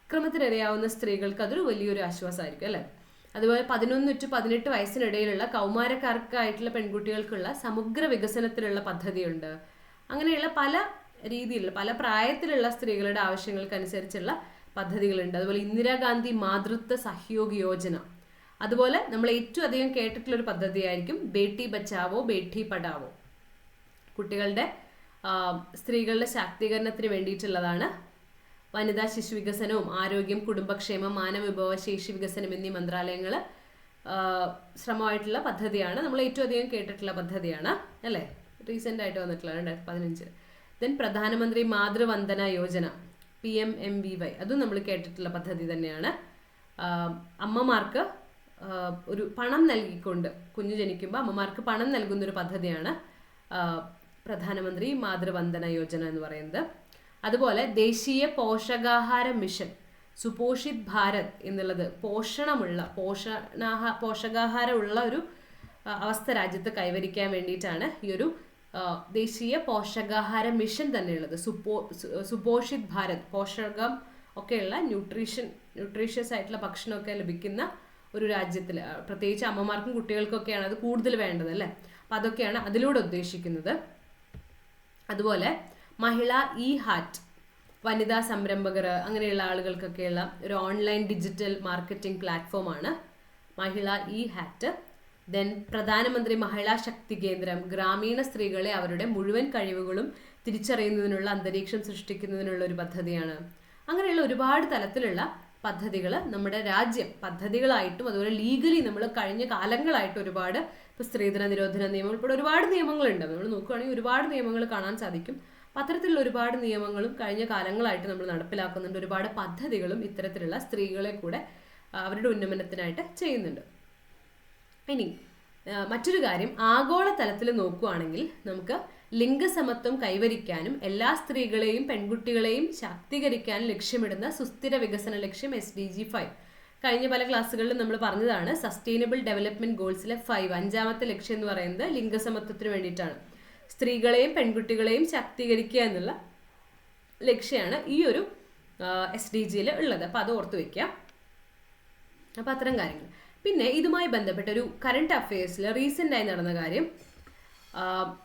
അക്രമത്തിനിരയാവുന്ന സ്ത്രീകൾക്ക് അതൊരു വലിയൊരു ആശ്വാസമായിരിക്കും അല്ലേ. അതുപോലെ 11 to 18 വയസ്സിനിടയിലുള്ള കൗമാരക്കാർക്കായിട്ടുള്ള പെൺകുട്ടികൾക്കുള്ള സമഗ്ര വികസനത്തിലുള്ള പദ്ധതിയുണ്ട്. അങ്ങനെയുള്ള പല രീതിയിലുള്ള പല പ്രായത്തിലുള്ള സ്ത്രീകളുടെ ആവശ്യങ്ങൾക്കനുസരിച്ചുള്ള പദ്ധതികളുണ്ട്. അതുപോലെ ഇന്ദിരാഗാന്ധി മാതൃത്വ സഹയോഗ് യോജന, അതുപോലെ നമ്മൾ ഏറ്റവും അധികം കേട്ടിട്ടുള്ളൊരു പദ്ധതിയായിരിക്കും ബേട്ടി ബച്ചാവോ ബേട്ടി പഠാവോ. കുട്ടികളുടെ സ്ത്രീകളുടെ ശാക്തീകരണത്തിന് വേണ്ടിയിട്ടുള്ളതാണ്. വനിതാ ശിശു വികസനവും ആരോഗ്യം, കുടുംബക്ഷേമം, മാനവവിഭവശേഷി വികസനം എന്നീ മന്ത്രാലയങ്ങൾ ശ്രമമായിട്ടുള്ള പദ്ധതിയാണ്. നമ്മൾ ഏറ്റവും അധികം കേട്ടിട്ടുള്ള പദ്ധതിയാണ് അല്ലേ, റീസെൻ്റ് ആയിട്ട് വന്നിട്ടുള്ള 2015. ദെൻ പ്രധാനമന്ത്രി മാതൃവന്ദന യോജന PMMVY, അതും നമ്മൾ കേട്ടിട്ടുള്ള പദ്ധതി തന്നെയാണ്. അമ്മമാർക്ക് ഒരു പണം നൽകിക്കൊണ്ട്, കുഞ്ഞു ജനിക്കുമ്പോൾ അമ്മമാർക്ക് പണം നൽകുന്നൊരു പദ്ധതിയാണ് പ്രധാനമന്ത്രി മാതൃവന്ദന യോജന എന്ന് പറയുന്നത്. അതുപോലെ ദേശീയ പോഷകാഹാര മിഷൻ സുപോഷിത് ഭാരത് എന്നുള്ളത്, പോഷകാഹാരമുള്ള ഒരു അവസ്ഥ രാജ്യത്ത് കൈവരിക്കാൻ വേണ്ടിയിട്ടാണ് ഈ ഒരു ദേശീയ പോഷകാഹാര മിഷൻ തന്നെയുള്ളത്. സുപോഷിത് ഭാരത്, പോഷകം ഒക്കെയുള്ള ന്യൂട്രീഷ്യസ് ആയിട്ടുള്ള ഭക്ഷണമൊക്കെ ലഭിക്കുന്ന ഒരു രാജ്യത്തിൽ, പ്രത്യേകിച്ച് അമ്മമാർക്കും കുട്ടികൾക്കൊക്കെയാണ് അത് കൂടുതൽ വേണ്ടത് അല്ലേ. അപ്പം അതൊക്കെയാണ് അതിലൂടെ ഉദ്ദേശിക്കുന്നത്. അതുപോലെ മഹിള ഹാറ്റ്, വനിതാ സംരംഭകർ അങ്ങനെയുള്ള ആളുകൾക്കൊക്കെയുള്ള ഒരു ഓൺലൈൻ ഡിജിറ്റൽ മാർക്കറ്റിംഗ് പ്ലാറ്റ്ഫോമാണ് മഹിള ഹാറ്റ്. ദെൻ പ്രധാനമന്ത്രി മഹിളാ ശക്തി കേന്ദ്രം, ഗ്രാമീണ സ്ത്രീകളെ അവരുടെ മുഴുവൻ കഴിവുകളും തിരിച്ചറിയുന്നതിനുള്ള അന്തരീക്ഷം സൃഷ്ടിക്കുന്നതിനുള്ള ഒരു പദ്ധതിയാണ്. അങ്ങനെയുള്ള ഒരുപാട് തലത്തിലുള്ള പദ്ധതികൾ നമ്മുടെ രാജ്യം പദ്ധതികളായിട്ടും അതുപോലെ ലീഗലി നമ്മൾ കഴിഞ്ഞ കാലങ്ങളായിട്ട് ഒരുപാട്, ഇപ്പോൾ സ്ത്രീധന നിരോധന നിയമം ഉൾപ്പെടെ ഒരുപാട് നിയമങ്ങളുണ്ട്. നമ്മൾ നോക്കുകയാണെങ്കിൽ ഒരുപാട് നിയമങ്ങൾ കാണാൻ സാധിക്കും. അത്തരത്തിലുള്ള ഒരുപാട് നിയമങ്ങളും കഴിഞ്ഞ കാലങ്ങളായിട്ട് നമ്മൾ നടപ്പിലാക്കുന്നുണ്ട്. ഒരുപാട് പദ്ധതികളും ഇത്തരത്തിലുള്ള സ്ത്രീകളെ കൂടെ അവരുടെ ഉന്നമനത്തിനായിട്ട് ചെയ്യുന്നുണ്ട്. ഇനി മറ്റൊരു കാര്യം, ആഗോള തലത്തിൽ നോക്കുകയാണെങ്കിൽ നമുക്ക് ലിംഗസമത്വം കൈവരിക്കാനും എല്ലാ സ്ത്രീകളെയും പെൺകുട്ടികളെയും ശാക്തീകരിക്കാനും ലക്ഷ്യമിടുന്ന സുസ്ഥിര വികസന ലക്ഷ്യം SDG 5, കഴിഞ്ഞ പല ക്ലാസ്സുകളിലും നമ്മൾ പറഞ്ഞതാണ്. സസ്റ്റൈനബിൾ ഡെവലപ്മെന്റ് ഗോൾസിലെ 5 അഞ്ചാമത്തെ ലക്ഷ്യം എന്ന് പറയുന്നത് ലിംഗസമത്വത്തിന് വേണ്ടിയിട്ടാണ്. സ്ത്രീകളെയും പെൺകുട്ടികളെയും ശാക്തീകരിക്കുക എന്നുള്ള ലക്ഷ്യമാണ് ഈ ഒരു SDGയിൽ ഉള്ളത്. അപ്പോൾ അത് ഓർത്ത് വയ്ക്കുക. അപ്പോൾ അത്തരം കാര്യങ്ങൾ. പിന്നെ ഇതുമായി ബന്ധപ്പെട്ട ഒരു കറണ്ട് അഫയേഴ്സിൽ റീസെൻ്റായി നടന്ന കാര്യം,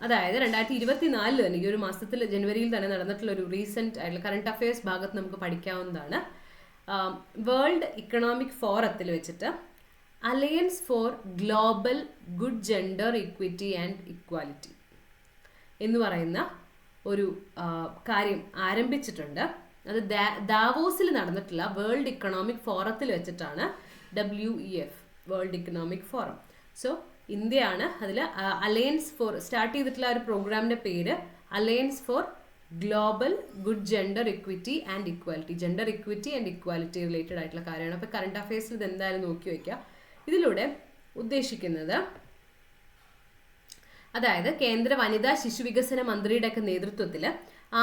അതായത് 2024 തന്നെ, ഈ ഒരു മാസത്തിൽ ജനുവരിയിൽ തന്നെ നടന്നിട്ടുള്ള ഒരു റീസെൻറ്റ് ആയിട്ടുള്ള കറണ്ട് അഫയേഴ്സ് ഭാഗത്ത് നമുക്ക് പഠിക്കാവുന്നതാണ്. വേൾഡ് ഇക്കണോമിക് ഫോറത്തിൽ വെച്ചിട്ട് alliance for global good gender equity and equality എന്ന് പറയുന്ന ഒരു കാര്യം ആരംഭിച്ചിട്ടുണ്ട്. അത് ദാവോസിൽ നടന്നിട്ടുള്ള വേൾഡ് ഇക്കണോമിക് ഫോറത്തിൽ വെച്ചിട്ടാണ്. WEF, world economic forum. So ഇന്ത്യയാണ് അതിൽ അലയൻസ് ഫോർ സ്റ്റാർട്ട് ചെയ്തിട്ടുള്ള ഒരു പ്രോഗ്രാമിൻ്റെ പേര് alliance for global good gender equity and equality. Gender equity and equality related ആയിട്ടുള്ള കാര്യമാണ്. അപ്പോൾ കറണ്ട് അഫയേഴ്സിൽ ഇത് എന്തായാലും നോക്കി വയ്ക്കുക. ഇതിലൂടെ ഉദ്ദേശിക്കുന്നത്, അതായത് കേന്ദ്ര വനിതാ ശിശു വികസന മന്ത്രിയുടെയൊക്കെ നേതൃത്വത്തിൽ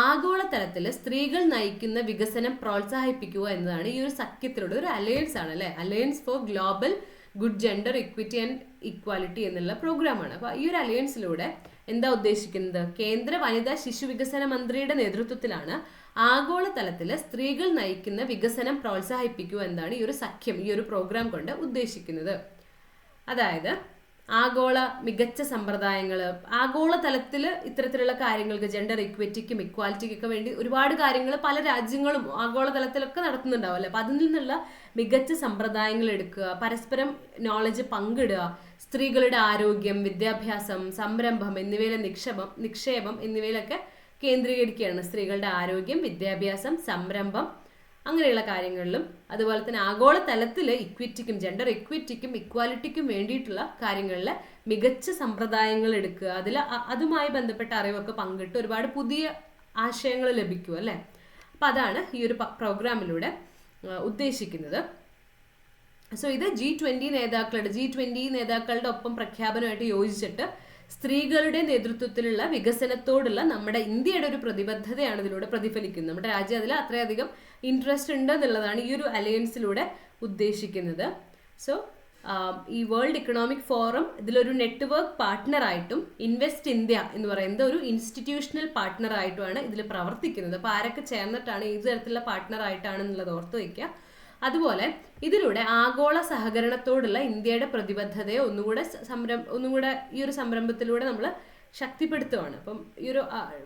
ആഗോളതലത്തിൽ സ്ത്രീകൾ നയിക്കുന്ന വികസനം പ്രോത്സാഹിപ്പിക്കുക എന്നതാണ് ഈ ഒരു സഖ്യത്തിലൂടെ ഒരു അലയൻസ് ആണ് അല്ലേ. Alliance for global good gender equity and equality എന്നുള്ള പ്രോഗ്രാമാണ്. അപ്പോൾ ഈ ഒരു അലയൻസിലൂടെ എന്താ ഉദ്ദേശിക്കുന്നത്? കേന്ദ്ര വനിതാ ശിശു വികസന മന്ത്രിയുടെ നേതൃത്വത്തിലാണ് ആഗോളതലത്തിൽ സ്ത്രീകൾ നയിക്കുന്ന വികസനം പ്രോത്സാഹിപ്പിക്കുക എന്നതാണ് ഈ ഒരു സഖ്യം, ഈ ഒരു പ്രോഗ്രാം കൊണ്ട് ഉദ്ദേശിക്കുന്നത്. അതായത് ആഗോള മികച്ച സമ്പ്രദായങ്ങൾ, ആഗോള തലത്തിൽ ഇത്തരത്തിലുള്ള കാര്യങ്ങൾക്ക് ജെൻഡർ ഇക്വിറ്റിക്കും ഇക്വാലിറ്റിക്കൊക്കെ വേണ്ടി ഒരുപാട് കാര്യങ്ങൾ പല രാജ്യങ്ങളും ആഗോള തലത്തിലൊക്കെ നടത്തുന്നുണ്ടാവും അല്ലേ. അപ്പം അതിൽ നിന്നുള്ള മികച്ച സമ്പ്രദായങ്ങൾ എടുക്കുക, പരസ്പരം നോളജ് പങ്കിടുക, സ്ത്രീകളുടെ ആരോഗ്യം, വിദ്യാഭ്യാസം, സംരംഭം എന്നിവയിലെ നിക്ഷേപം എന്നിവയിലൊക്കെ കേന്ദ്രീകരിക്കുകയാണ്. സ്ത്രീകളുടെ ആരോഗ്യം, വിദ്യാഭ്യാസം, സംരംഭം അങ്ങനെയുള്ള കാര്യങ്ങളിലും അതുപോലെ തന്നെ ആഗോള തലത്തിൽ ഇക്വിറ്റിക്കും ജെൻഡർ ഇക്വിറ്റിക്കും ഇക്വാലിറ്റിക്കും വേണ്ടിയിട്ടുള്ള കാര്യങ്ങളിൽ മികച്ച സമ്പ്രദായങ്ങൾ എടുക്കുക, അതുമായി ബന്ധപ്പെട്ട അറിവൊക്കെ പങ്കിട്ട് ഒരുപാട് പുതിയ ആശയങ്ങൾ ലഭിക്കും അല്ലേ. അപ്പം അതാണ് ഈ ഒരു പ്രോഗ്രാമിലൂടെ ഉദ്ദേശിക്കുന്നത്. സോ ഇത് G20 നേതാക്കളുടെ ഒപ്പം പ്രഖ്യാപനമായിട്ട് യോജിച്ചിട്ട് സ്ത്രീകളുടെ നേതൃത്വത്തിലുള്ള വികസനത്തോടുള്ള നമ്മുടെ ഇന്ത്യയുടെ ഒരു പ്രതിബദ്ധതയാണ് ഇതിലൂടെ പ്രതിഫലിക്കുന്നത്. നമ്മുടെ രാജ്യം അതിൽ അത്രയധികം ഇൻട്രസ്റ്റ് ഉണ്ട് എന്നുള്ളതാണ് ഈ ഒരു അലയൻസിലൂടെ ഉദ്ദേശിക്കുന്നത്. സോ ഈ വേൾഡ് ഇക്കണോമിക് ഫോറം ഇതിലൊരു നെറ്റ്വർക്ക് പാർട്ട്ണറായിട്ടും ഇൻവെസ്റ്റ് ഇന്ത്യ എന്ന് പറയുന്നത് ഒരു ഇൻസ്റ്റിറ്റ്യൂഷണൽ പാർട്ട്ണറായിട്ടുമാണ് ഇതിൽ പ്രവർത്തിക്കുന്നത്. അപ്പോൾ ആരൊക്കെ ചേർന്നിട്ടാണ്, ഏത് തരത്തിലുള്ള പാർട്ട്ണറായിട്ടാണെന്നുള്ളത് ഓർത്ത് വയ്ക്കുക. അതുപോലെ ഇതിലൂടെ ആഗോള സഹകരണത്തോടുള്ള ഇന്ത്യയുടെ പ്രതിബദ്ധതയെ ഒന്നുകൂടെ ഈ ഒരു സംരംഭത്തിലൂടെ നമ്മൾ ശക്തിപ്പെടുത്തുകയാണ്. അപ്പം ഈ ഒരു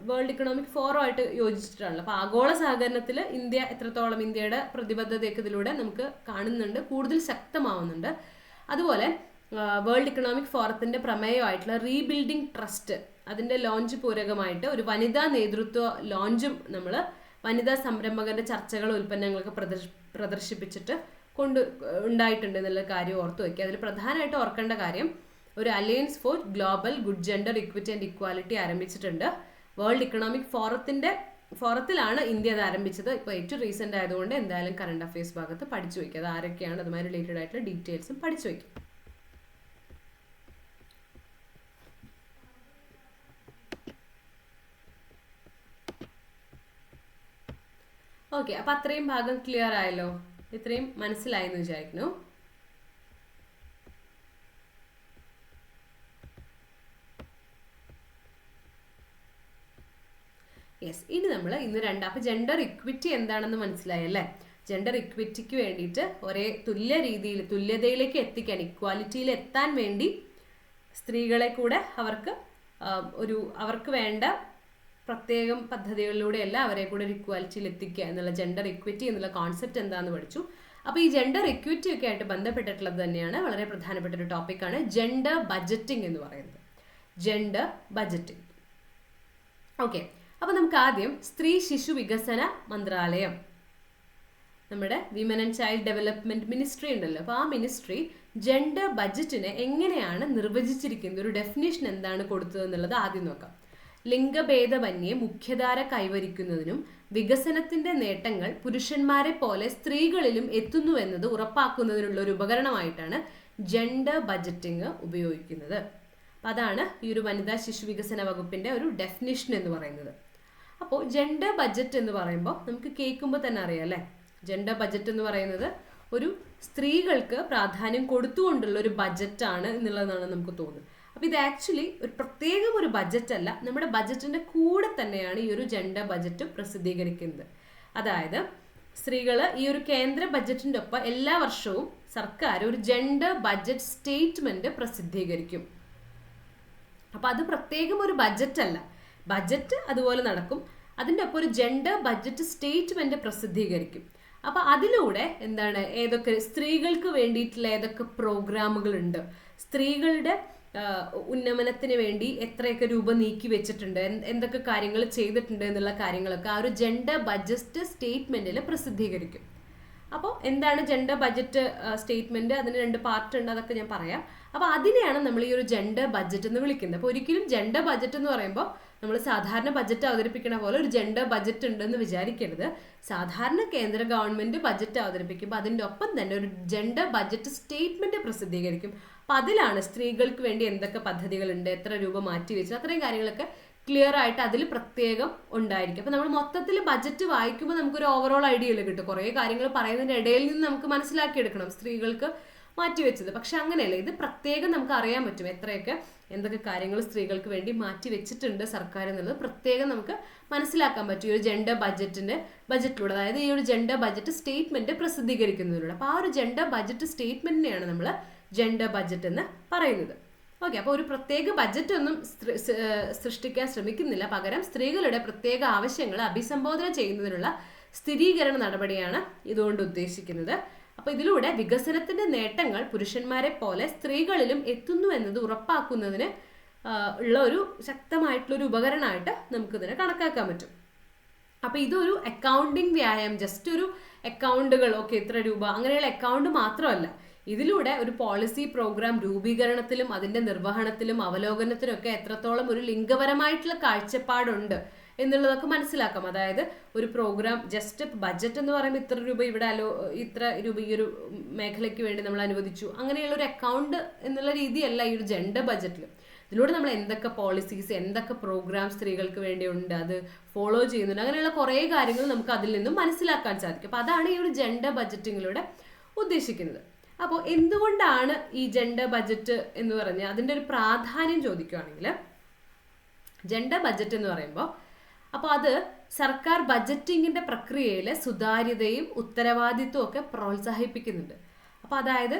വേൾഡ് ഇക്കണോമിക് ഫോറമായിട്ട് യോജിച്ചിട്ടാണല്ലോ. അപ്പോൾ ആഗോള സഹകരണത്തിൽ ഇന്ത്യ എത്രത്തോളം ഇന്ത്യയുടെ പ്രതിബദ്ധതയൊക്കെ ഇതിലൂടെ നമുക്ക് കാണുന്നുണ്ട്, കൂടുതൽ ശക്തമാവുന്നുണ്ട്. അതുപോലെ വേൾഡ് ഇക്കണോമിക് ഫോറത്തിന്റെ പ്രമേയമായിട്ടുള്ള റീബിൽഡിംഗ് ട്രസ്റ്റ് അതിന്റെ ലോഞ്ച് പൂരകമായിട്ട് ഒരു വനിതാ നേതൃത്വ ലോഞ്ചും നമ്മൾ വനിതാ സംരംഭകരുടെ ചർച്ചകൾ ഉൽപ്പന്നങ്ങളൊക്കെ പ്രദർശിപ്പിച്ചിട്ട് ഉണ്ടായിട്ടുണ്ട് എന്നുള്ള കാര്യം ഓർത്തു വയ്ക്കുക. അതിൽ പ്രധാനമായിട്ട് ഓർക്കേണ്ട കാര്യം ഒരു alliance for global good gender equity and equality ആരംഭിച്ചിട്ടുണ്ട്. വേൾഡ് ഇക്കണോമിക് ഫോറത്തിലാണ് ഇന്ത്യ അത് ആരംഭിച്ചത്. ഇപ്പോൾ ഏറ്റവും റീസെൻ്റ് ആയതുകൊണ്ട് എന്തായാലും കറണ്ട് അഫയേഴ്സ് ഭാഗത്ത് പഠിച്ചു വയ്ക്കുക. അത് ആരൊക്കെയാണ് അതുമായി റിലേറ്റഡ് ആയിട്ടുള്ള ഡീറ്റെയിൽസും പഠിച്ചു വയ്ക്കും. ഓക്കെ, അപ്പം അത്രയും ഭാഗം ക്ലിയർ ആയല്ലോ, ഇത്രയും മനസ്സിലായെന്ന് വിചാരിക്കുന്നു. യെസ്, ഇനി നമ്മൾ അപ്പം ജെൻഡർ ഇക്വിറ്റി എന്താണെന്ന് മനസ്സിലായല്ലേ. ജെൻഡർ ഇക്വിറ്റിക്ക് വേണ്ടിയിട്ട് ഒരേ തുല്യതയിലേക്ക് എത്തിക്കാൻ, ഇക്വാലിറ്റിയിൽ എത്താൻ വേണ്ടി സ്ത്രീകളെ കൂടെ അവർക്ക് വേണ്ട പ്രത്യേകം പദ്ധതികളിലൂടെയല്ല അവരെ കൂടെ ഒരു ഇക്വാലിറ്റിയിൽ എത്തിക്കുക എന്നുള്ള ജെൻഡർ ഇക്വിറ്റി എന്നുള്ള കോൺസെപ്റ്റ് എന്താണെന്ന് പഠിച്ചു. അപ്പോൾ ഈ ജെൻഡർ ഇക്വിറ്റി ഒക്കെ ആയിട്ട് ബന്ധപ്പെട്ടിട്ടുള്ളത് തന്നെയാണ് വളരെ പ്രധാനപ്പെട്ട ഒരു ടോപ്പിക്കാണ് ജെൻഡർ ബഡ്ജറ്റിംഗ് എന്ന് പറയുന്നത്. Gender budgeting. ഓക്കെ, അപ്പോൾ നമുക്ക് ആദ്യം സ്ത്രീ ശിശു വികസന മന്ത്രാലയം, നമ്മുടെ women and child development ministry ഉണ്ടല്ലോ, അപ്പോൾ ആ മിനിസ്ട്രി ജെൻഡർ ബഡ്ജറ്റിനെ എങ്ങനെയാണ് നിർവചിച്ചിരിക്കുന്നത്, ഒരു ഡെഫിനേഷൻ എന്താണ് കൊടുത്തത് എന്നുള്ളത് ആദ്യം നോക്കാം. ലിംഗഭേദമന്യേ മുഖ്യധാര കൈവരിക്കുന്നതിനും വികസനത്തിന്റെ നേട്ടങ്ങൾ പുരുഷന്മാരെ പോലെ സ്ത്രീകളിലും എത്തുന്നു എന്നത് ഉറപ്പാക്കുന്നതിനുള്ള ഒരു ഉപകരണമായിട്ടാണ് ജെൻഡർ ബഡ്ജറ്റിംഗ് ഉപയോഗിക്കുന്നത്. അപ്പം അതാണ് ഈ ഒരു വനിതാ ശിശു വികസന വകുപ്പിന്റെ ഒരു ഡെഫിനിഷൻ എന്ന് പറയുന്നത്. അപ്പോൾ ജെൻഡർ ബഡ്ജറ്റ് എന്ന് പറയുമ്പോൾ നമുക്ക് കേൾക്കുമ്പോൾ തന്നെ അറിയാം അല്ലേ, ജെൻഡർ ബഡ്ജറ്റ് എന്ന് പറയുന്നത് ഒരു സ്ത്രീകൾക്ക് പ്രാധാന്യം കൊടുത്തുകൊണ്ടുള്ള ഒരു ബഡ്ജറ്റാണ് എന്നുള്ളതാണ് നമുക്ക് തോന്നുന്നത്. അപ്പോൾ ഇത് ആക്ച്വലി ഒരു പ്രത്യേകം ഒരു ബഡ്ജറ്റ് അല്ല, നമ്മുടെ ബഡ്ജറ്റിന്റെ കൂടെ തന്നെയാണ് ഈ ഒരു ജെൻഡർ ബഡ്ജറ്റ് പ്രസിദ്ധീകരിക്കുന്നത്. അതായത് സ്ത്രീകൾ ഈ ഒരു കേന്ദ്ര ബഡ്ജറ്റിന്റെ ഒപ്പം എല്ലാ വർഷവും സർക്കാർ ഒരു ജെൻഡർ ബഡ്ജറ്റ് സ്റ്റേറ്റ്മെന്റ് പ്രസിദ്ധീകരിക്കും. അപ്പൊ അത് പ്രത്യേകം ഒരു ബഡ്ജറ്റ് അല്ല, ബഡ്ജറ്റ് അതുപോലെ നടക്കും, അതിൻ്റെ ഒപ്പം ഒരു ജെൻഡർ ബഡ്ജറ്റ് സ്റ്റേറ്റ്മെന്റ് പ്രസിദ്ധീകരിക്കും. അപ്പൊ അതിലൂടെ എന്താണ്, ഏതൊക്കെ സ്ത്രീകൾക്ക് വേണ്ടിയിട്ടുള്ള ഏതൊക്കെ പ്രോഗ്രാമുകൾ ഉണ്ട്, സ്ത്രീകളുടെ ഉന്നമനത്തിന് വേണ്ടി എത്രയൊക്കെ രൂപ നീക്കി വെച്ചിട്ടുണ്ട്, എന്തൊക്കെ കാര്യങ്ങൾ ചെയ്തിട്ടുണ്ട് എന്നുള്ള കാര്യങ്ങളൊക്കെ ആ ഒരു ജെൻഡർ ബഡ്ജറ്റ് സ്റ്റേറ്റ്മെന്റിൽ പ്രസിദ്ധീകരിക്കും. അപ്പോൾ എന്താണ് ജെൻഡർ ബഡ്ജറ്റ് സ്റ്റേറ്റ്മെന്റ്, അതിന് 2 പാർട്ട് ഉണ്ട്, അതൊക്കെ ഞാൻ പറയാം. അപ്പോൾ അതിനെയാണ് നമ്മൾ ഈ ഒരു ജെൻഡർ ബഡ്ജറ്റ് എന്ന് വിളിക്കുന്നത്. അപ്പോൾ ഒരിക്കലും ജെൻഡർ ബഡ്ജറ്റ് എന്ന് പറയുമ്പോൾ നമ്മൾ സാധാരണ ബഡ്ജറ്റ് അവതരിപ്പിക്കുന്ന പോലെ ഒരു ജെൻഡർ ബഡ്ജറ്റ് ഉണ്ടെന്ന് വിചാരിക്കരുത്. സാധാരണ കേന്ദ്ര ഗവൺമെന്റ് ബഡ്ജറ്റ് അവതരിപ്പിക്കുമ്പോൾ അതിൻ്റെ ഒപ്പം തന്നെ ഒരു ജെൻഡർ ബഡ്ജറ്റ് സ്റ്റേറ്റ്മെന്റ് പ്രസിദ്ധീകരിക്കും. അപ്പം അതിലാണ് സ്ത്രീകൾക്ക് വേണ്ടി എന്തൊക്കെ പദ്ധതികളുണ്ട്, എത്ര രൂപ മാറ്റി വെച്ചു, അത്രയും കാര്യങ്ങളൊക്കെ ക്ലിയർ ആയിട്ട് അതിൽ പ്രത്യേകം ഉണ്ടായിരിക്കും. അപ്പം നമ്മൾ മൊത്തത്തിൽ ബഡ്ജറ്റ് വായിക്കുമ്പോൾ നമുക്കൊരു ഓവറോൾ ഐഡിയയിൽ കിട്ടും. കുറേ കാര്യങ്ങൾ പറയുന്നതിൻ്റെ ഇടയിൽ നിന്ന് നമുക്ക് മനസ്സിലാക്കിയെടുക്കണം സ്ത്രീകൾക്ക് മാറ്റിവെച്ചത്. പക്ഷെ അങ്ങനെയല്ല, ഇത് പ്രത്യേകം നമുക്ക് അറിയാൻ പറ്റും എന്തൊക്കെ കാര്യങ്ങൾ സ്ത്രീകൾക്ക് വേണ്ടി മാറ്റി വെച്ചിട്ടുണ്ട് സർക്കാർ എന്നുള്ളത് പ്രത്യേകം നമുക്ക് മനസ്സിലാക്കാൻ പറ്റും ഈ ഒരു ജെൻഡർ ബഡ്ജറ്റിലൂടെ, അതായത് ഈ ഒരു ജെൻഡർ ബഡ്ജറ്റ് സ്റ്റേറ്റ്മെന്റ് പ്രസിദ്ധീകരിക്കുന്നതിലൂടെ. അപ്പോൾ ആ ഒരു ജെൻഡർ ബഡ്ജറ്റ് സ്റ്റേറ്റ്മെന്റിനെയാണ് നമ്മൾ ജെൻഡർ ബഡ്ജറ്റ് എന്ന് പറയുന്നത്. ഓക്കെ, അപ്പോൾ ഒരു പ്രത്യേക ബജറ്റ് ഒന്നും സൃഷ്ടിക്കാൻ ശ്രമിക്കുന്നില്ല, പകരം സ്ത്രീകളുടെ പ്രത്യേക ആവശ്യങ്ങൾ അഭിസംബോധന ചെയ്യുന്നതിനുള്ള സ്ഥിരീകരണ നടപടിയാണ് ഇതുകൊണ്ട് ഉദ്ദേശിക്കുന്നത്. അപ്പോൾ ഇതിലൂടെ വികസനത്തിന്റെ നേട്ടങ്ങൾ പുരുഷന്മാരെ പോലെ സ്ത്രീകളിലും എത്തുന്നു എന്നത് ഉറപ്പാക്കുന്നതിന് ഉള്ള ഒരു ശക്തമായിട്ടുള്ള ഒരു ഉപകരണമായിട്ട് നമുക്കിതിനെ കണക്കാക്കാൻ പറ്റും. അപ്പോൾ ഇതൊരു അക്കൗണ്ടിങ് വ്യായാമം, ജസ്റ്റ് ഒരു അക്കൗണ്ടുകൾ, ഓക്കെ ഇത്ര രൂപ അങ്ങനെയുള്ള അക്കൗണ്ട് മാത്രമല്ല, ഇതിലൂടെ ഒരു പോളിസി പ്രോഗ്രാം രൂപീകരണത്തിലും അതിന്റെ നിർവഹണത്തിലും അവലോകനത്തിലും ഒക്കെ എത്രത്തോളം ഒരു ലിംഗപരമായിട്ടുള്ള കാഴ്ചപ്പാടുണ്ട് എന്നുള്ളതൊക്കെ മനസ്സിലാക്കാം. അതായത് ഒരു പ്രോഗ്രാം, ജസ്റ്റ് ബഡ്ജറ്റ് എന്ന് പറയുമ്പോൾ ഇത്ര രൂപ ഇവിടെ ഇത്ര രൂപ ഈ ഒരു മേഖലയ്ക്ക് വേണ്ടി നമ്മൾ അനുവദിച്ചു, അങ്ങനെയുള്ള ഒരു അക്കൗണ്ട് എന്നുള്ള രീതിയല്ല ഈ ഒരു ജെൻഡർ ബഡ്ജറ്റിൽ. ഇതിലൂടെ നമ്മൾ എന്തൊക്കെ പോളിസീസ്, എന്തൊക്കെ പ്രോഗ്രാം സ്ത്രീകൾക്ക് വേണ്ടി ഉണ്ട്, അത് ഫോളോ ചെയ്യുന്നുണ്ട്, അങ്ങനെയുള്ള കുറേ കാര്യങ്ങൾ നമുക്ക് അതിൽ നിന്നും മനസ്സിലാക്കാൻ സാധിക്കും. അപ്പോൾ അതാണ് ഈ ഒരു ജെൻഡർ ബഡ്ജറ്റിങ്ങിലൂടെ ഉദ്ദേശിക്കുന്നത്. അപ്പോൾ എന്തുകൊണ്ടാണ് ഈ ജെൻഡർ ബഡ്ജറ്റ് എന്ന് പറഞ്ഞാൽ അതിൻ്റെ ഒരു പ്രാധാന്യം ചോദിക്കുകയാണെങ്കിൽ, ജെൻഡർ ബഡ്ജറ്റ് എന്ന് പറയുമ്പോൾ അപ്പോൾ അത് സർക്കാർ ബഡ്ജറ്റിങ്ങിൻ്റെ പ്രക്രിയയിൽ സുതാര്യതയും ഉത്തരവാദിത്വവും ഒക്കെ പ്രോത്സാഹിപ്പിക്കുന്നുണ്ട്. അപ്പോൾ അതായത്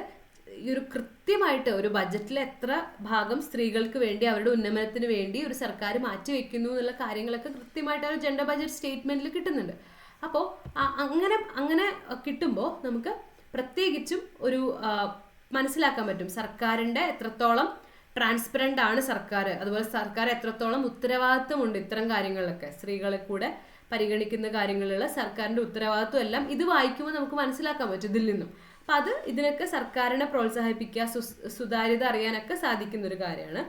ഈ ഒരു കൃത്യമായിട്ട് ഒരു ബഡ്ജറ്റിൽ എത്ര ഭാഗം സ്ത്രീകൾക്ക് വേണ്ടി അവരുടെ ഉന്നമനത്തിന് വേണ്ടി ഒരു സർക്കാർ മാറ്റിവെക്കുന്നു എന്നുള്ള കാര്യങ്ങളൊക്കെ കൃത്യമായിട്ട് ഒരു ജെൻഡർ ബഡ്ജറ്റ് സ്റ്റേറ്റ്മെന്റിൽ കിട്ടുന്നുണ്ട്. അപ്പോൾ അങ്ങനെ കിട്ടുമ്പോൾ നമുക്ക് പ്രത്യേകിച്ചും ഒരു മനസ്സിലാക്കാൻ പറ്റും സർക്കാരിൻ്റെ എത്രത്തോളം ട്രാൻസ്പെറൻ്റ് ആണ് സർക്കാർ, അതുപോലെ സർക്കാർ എത്രത്തോളം ഉത്തരവാദിത്വമുണ്ട് ഇത്തരം കാര്യങ്ങളിലൊക്കെ, സ്ത്രീകളെ കൂടെ പരിഗണിക്കുന്ന കാര്യങ്ങളിലുള്ള സർക്കാരിൻ്റെ ഉത്തരവാദിത്വം എല്ലാം ഇത് വായിക്കുമ്പോൾ നമുക്ക് മനസ്സിലാക്കാൻ പറ്റും ഇതിൽ നിന്നും. അപ്പം അത് ഇതിനൊക്കെ സർക്കാരിനെ പ്രോത്സാഹിപ്പിക്കുക, സുതാര്യത അറിയാനൊക്കെ സാധിക്കുന്ന ഒരു കാര്യമാണ്.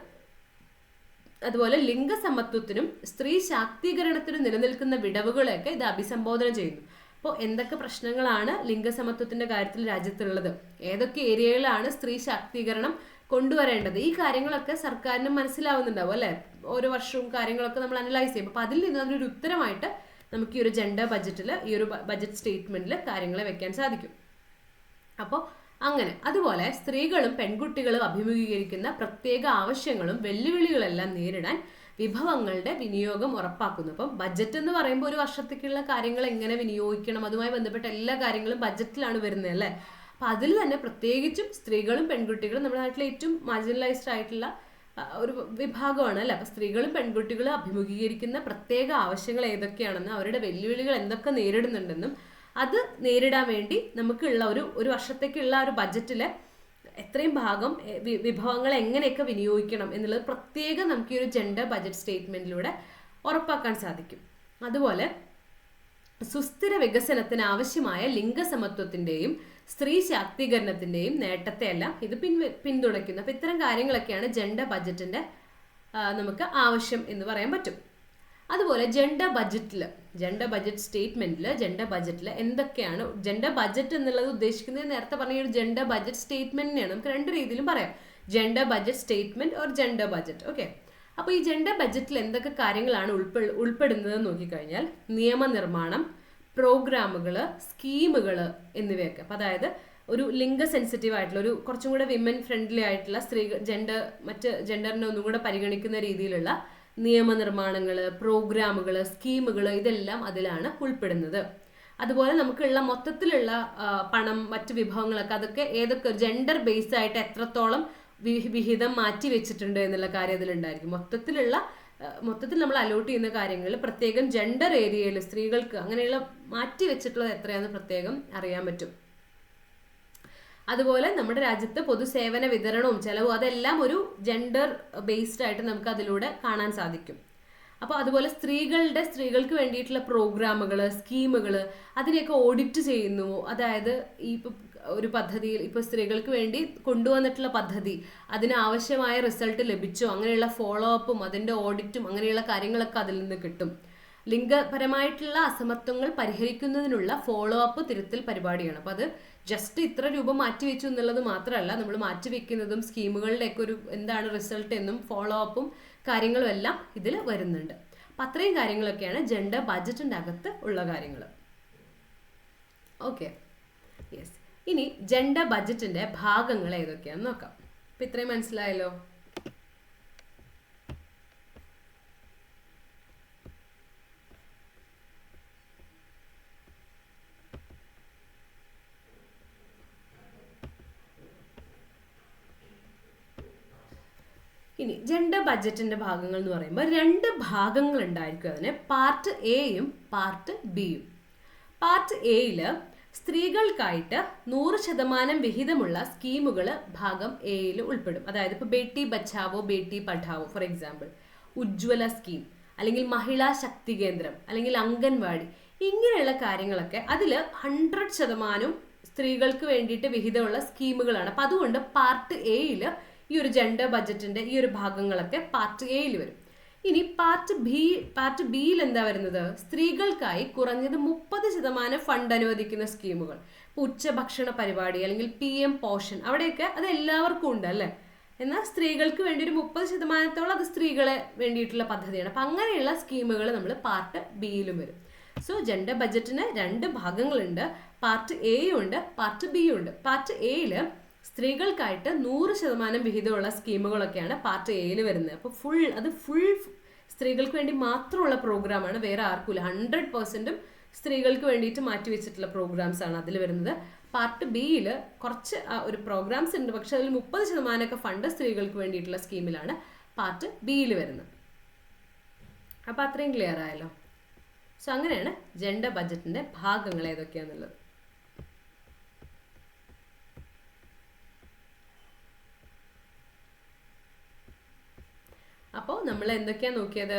അതുപോലെ ലിംഗസമത്വത്തിനും സ്ത്രീ ശാക്തീകരണത്തിനും നിലനിൽക്കുന്ന വിടവുകളെയൊക്കെ ഇത് അഭിസംബോധന ചെയ്യുന്നു. അപ്പോൾ എന്തൊക്കെ പ്രശ്നങ്ങളാണ് ലിംഗസമത്വത്തിന്റെ കാര്യത്തിൽ രാജ്യത്തുള്ളത്, ഏതൊക്കെ ഏരിയകളിലാണ് സ്ത്രീ ശാക്തീകരണം കൊണ്ടുവരേണ്ടത്, ഈ കാര്യങ്ങളൊക്കെ സർക്കാരിന് മനസ്സിലാവുന്നുണ്ടാവും അല്ലേ. ഓരോ വർഷവും കാര്യങ്ങളൊക്കെ നമ്മൾ അനലൈസ് ചെയ്യും. അപ്പോൾ അതിൽ നിന്ന് അതിനൊരു ഉത്തരമായിട്ട് നമുക്ക് ഈ ഒരു ജെൻഡർ ബഡ്ജറ്റിൽ, ഈ ഒരു ബഡ്ജറ്റ് സ്റ്റേറ്റ്മെന്റിൽ കാര്യങ്ങളെ വെക്കാൻ സാധിക്കും. അപ്പോൾ അങ്ങനെ അതുപോലെ സ്ത്രീകളും പെൺകുട്ടികളും അഭിമുഖീകരിക്കുന്ന പ്രത്യേക ആവശ്യങ്ങളും വെല്ലുവിളികളെല്ലാം നേരിടാൻ വിഭവങ്ങളുടെ വിനിയോഗം ഉറപ്പാക്കുന്നു. അപ്പം ബഡ്ജറ്റ് എന്ന് പറയുമ്പോൾ ഒരു വർഷത്തേക്കുള്ള കാര്യങ്ങൾ എങ്ങനെ വിനിയോഗിക്കണം, അതുമായി ബന്ധപ്പെട്ട എല്ലാ കാര്യങ്ങളും ബഡ്ജറ്റിലാണ് വരുന്നത് അല്ലേ. അപ്പം അതിൽ തന്നെ പ്രത്യേകിച്ചും സ്ത്രീകളും പെൺകുട്ടികളും നമ്മുടെ നാട്ടിലെ ഏറ്റവും മാർജിനലൈസ്ഡ് ആയിട്ടുള്ള ഒരു വിഭാഗമാണ് അല്ലേ. അപ്പം സ്ത്രീകളും പെൺകുട്ടികളും അഭിമുഖീകരിക്കുന്ന പ്രത്യേക ആവശ്യങ്ങൾ ഏതൊക്കെയാണെന്നും അവരുടെ വെല്ലുവിളികൾ എന്തൊക്കെ നേരിടുന്നുണ്ടെന്നും അത് നേരിടാൻ വേണ്ടി നമുക്കുള്ള ഒരു വർഷത്തേക്കുള്ള ഒരു ബഡ്ജറ്റിലെ എത്രയും ഭാഗം വിഭവങ്ങൾ എങ്ങനെയൊക്കെ വിനിയോഗിക്കണം എന്നുള്ളത് പ്രത്യേകം നമുക്ക് ഈ ഒരു ജെൻഡർ ബഡ്ജറ്റ് സ്റ്റേറ്റ്മെന്റിലൂടെ ഉറപ്പാക്കാൻ സാധിക്കും. അതുപോലെ സുസ്ഥിര വികസനത്തിന് ആവശ്യമായ ലിംഗസമത്വത്തിന്റെയും സ്ത്രീ ശാക്തീകരണത്തിന്റെയും നേട്ടത്തെ എല്ലാം ഇത് പിന്തുണയ്ക്കുന്നു. അപ്പം ഇത്തരം കാര്യങ്ങളൊക്കെയാണ് ജെൻഡർ ബഡ്ജറ്റിന്റെ നമുക്ക് ആവശ്യം എന്ന് പറയാൻ പറ്റും. അതുപോലെ ജെൻഡർ ബഡ്ജറ്റ് സ്റ്റേറ്റ്മെന്റിൽ ജെൻഡർ ബഡ്ജറ്റിൽ എന്തൊക്കെയാണ്, ജെൻഡർ ബഡ്ജറ്റ് എന്നുള്ളത് ഉദ്ദേശിക്കുന്നത് നേരത്തെ പറഞ്ഞ ഒരു ജെൻഡർ ബഡ്ജറ്റ് സ്റ്റേറ്റ്മെന്റിനെയാണ്. നമുക്ക് രണ്ട് രീതിയിലും പറയാം, gender budget statement or gender budget. Okay, അപ്പോൾ ഈ ജെൻഡർ ബഡ്ജറ്റിൽ എന്തൊക്കെ കാര്യങ്ങളാണ് ഉൾപ്പെടുന്നത് നോക്കിക്കഴിഞ്ഞാൽ നിയമനിർമ്മാണം, പ്രോഗ്രാമുകൾ, സ്കീമുകൾ എന്നിവയൊക്കെ. അപ്പം അതായത് ഒരു ലിംഗ സെൻസിറ്റീവ് ആയിട്ടുള്ള ഒരു കുറച്ചും കൂടെ വിമൻ ഫ്രണ്ട്ലി ആയിട്ടുള്ള മറ്റ് ജെൻഡറിനെ ഒന്നും കൂടെ പരിഗണിക്കുന്ന രീതിയിലുള്ള നിയമനിർമ്മാണങ്ങൾ, പ്രോഗ്രാമുകൾ, സ്കീമുകൾ ഇതെല്ലാം അതിലാണ് ഉൾപ്പെടുന്നത്. അതുപോലെ നമുക്കുള്ള മൊത്തത്തിലുള്ള പണം, മറ്റ് വിഭവങ്ങളൊക്കെ അതൊക്കെ ഏതൊക്കെ ജെൻഡർ ബേസ്ഡ് ആയിട്ട് എത്രത്തോളം വിഹിതം മാറ്റി വെച്ചിട്ടുണ്ട് എന്നുള്ള കാര്യം അതിലുണ്ടായിരിക്കും. മൊത്തത്തിൽ നമ്മൾ അലോട്ട് ചെയ്യുന്ന കാര്യങ്ങൾ പ്രത്യേകം ജെൻഡർ ഏരിയയിൽ സ്ത്രീകൾക്ക് അങ്ങനെയുള്ള മാറ്റി വെച്ചിട്ടുള്ളത് എത്രയാണെന്ന് പ്രത്യേകം അറിയാൻ പറ്റും. അതുപോലെ നമ്മുടെ രാജ്യത്ത് പൊതുസേവന വിതരണവും ചെലവും അതെല്ലാം ഒരു ജെൻഡർ ബേസ്ഡ് ആയിട്ട് നമുക്ക് അതിലൂടെ കാണാൻ സാധിക്കും. അപ്പോൾ അതുപോലെ സ്ത്രീകൾക്ക് വേണ്ടിയിട്ടുള്ള പ്രോഗ്രാമുകൾ, സ്കീമുകൾ അതിനെയൊക്കെ ഓഡിറ്റ് ചെയ്യുന്നു. അതായത് ഈ ഒരു പദ്ധതിയിൽ ഇപ്പോൾ സ്ത്രീകൾക്ക് വേണ്ടി കൊണ്ടുവന്നിട്ടുള്ള പദ്ധതി അതിന് ആവശ്യമായ റിസൾട്ട് ലഭിച്ചോ അങ്ങനെയുള്ള ഫോളോ അപ്പും അതിൻ്റെ ഓഡിറ്റും അങ്ങനെയുള്ള കാര്യങ്ങളൊക്കെ അതിൽ നിന്ന് കിട്ടും. ലിംഗപരമായിട്ടുള്ള അസമത്വങ്ങൾ പരിഹരിക്കുന്നതിനുള്ള ഫോളോ അപ്പ് തിരുത്തൽ പരിപാടിയാണ്. അപ്പോൾ അത് ജസ്റ്റ് ഇത്ര രൂപ മാറ്റിവെച്ചു എന്നുള്ളത് മാത്രമല്ല, നമ്മൾ മാറ്റിവെക്കുന്നതും സ്കീമുകളുടെയൊക്കെ ഒരു എന്താണ് റിസൾട്ട് എന്നും ഫോളോ അപ്പും കാര്യങ്ങളും എല്ലാം ഇതിൽ വരുന്നുണ്ട്. അപ്പം അത്രയും കാര്യങ്ങളൊക്കെയാണ് ജെൻഡർ ബഡ്ജറ്റിൻ്റെ അകത്ത് ഉള്ള കാര്യങ്ങൾ. Okay, yes. ഇനി ജെൻഡർ ബഡ്ജറ്റിൻ്റെ ഭാഗങ്ങൾ ഏതൊക്കെയാണെന്ന് നോക്കാം. അപ്പം ഇത്രയും മനസ്സിലായല്ലോ. ജെൻഡർ ബഡ്ജറ്റിന്റെ ഭാഗങ്ങൾ എന്ന് പറയുമ്പോൾ 2 ഭാഗങ്ങൾ ഉണ്ടായിരിക്കും അതിന്, പാർട്ട് എയും പാർട്ട് ബിയും. പാർട്ട് എയിൽ സ്ത്രീകൾക്കായിട്ട് 100% വിഹിതമുള്ള സ്കീമുകൾ ഭാഗം എയിൽ ഉൾപ്പെടും. അതായത് ഇപ്പോൾ Beti Bachao Beti Padhao for example, Ujjwala scheme, അല്ലെങ്കിൽ മഹിളാ ശക്തി കേന്ദ്രം, അല്ലെങ്കിൽ അംഗൻവാടി, ഇങ്ങനെയുള്ള കാര്യങ്ങളൊക്കെ അതിൽ 100% സ്ത്രീകൾക്ക് വേണ്ടിയിട്ട് വിഹിതമുള്ള സ്കീമുകളാണ്. അപ്പം അതുകൊണ്ട് പാർട്ട് എയിൽ ഈ ഒരു ജെൻഡർ ബഡ്ജറ്റിന്റെ ഈ ഒരു ഭാഗങ്ങളൊക്കെ പാർട്ട് എയിൽ വരും. ഇനി പാർട്ട് ബിയിൽ എന്താ വരുന്നത്? സ്ത്രീകൾക്കായി കുറഞ്ഞത് 30% ഫണ്ട് അനുവദിക്കുന്ന സ്കീമുകൾ. ഉച്ചഭക്ഷണ പരിപാടി അല്ലെങ്കിൽ PM പോഷൻ, അവിടെയൊക്കെ അത് എല്ലാവർക്കും ഉണ്ട് അല്ലേ. എന്നാൽ സ്ത്രീകൾക്ക് വേണ്ടി ഒരു 30% അത് സ്ത്രീകളെ വേണ്ടിയിട്ടുള്ള പദ്ധതിയാണ്. അപ്പം അങ്ങനെയുള്ള സ്കീമുകൾ നമ്മൾ പാർട്ട് ബിയിലും വരും. സോ ജെൻഡർ ബഡ്ജറ്റിന് 2 ഭാഗങ്ങളുണ്ട്, പാർട്ട് എയും ഉണ്ട് പാർട്ട് ബിയും ഉണ്ട്. പാർട്ട് എയിൽ സ്ത്രീകൾക്കായിട്ട് 100% വിഹിതമുള്ള സ്കീമുകളൊക്കെയാണ് പാർട്ട് എയിൽ വരുന്നത്. അപ്പോൾ ഫുൾ സ്ത്രീകൾക്ക് വേണ്ടി മാത്രമുള്ള പ്രോഗ്രാമാണ്, വേറെ ആർക്കുമില്ല. 100% സ്ത്രീകൾക്ക് വേണ്ടിയിട്ട് മാറ്റിവെച്ചിട്ടുള്ള പ്രോഗ്രാംസ് ആണ് അതിൽ വരുന്നത്. പാർട്ട് ബിയിൽ കുറച്ച് ഒരു പ്രോഗ്രാംസ് ഉണ്ട്, പക്ഷെ അതിൽ 30% ഫണ്ട് സ്ത്രീകൾക്ക് വേണ്ടിയിട്ടുള്ള സ്കീമിലാണ് പാർട്ട് ബിയിൽ വരുന്നത്. അപ്പോൾ അത്രയും ക്ലിയർ ആയല്ലോ. സോ അങ്ങനെയാണ് ജെൻഡർ ബഡ്ജറ്റിന്റെ ഭാഗങ്ങൾ ഏതൊക്കെയാണെന്നുള്ളത്. അപ്പോൾ നമ്മൾ എന്തൊക്കെയാണ് നോക്കിയത്?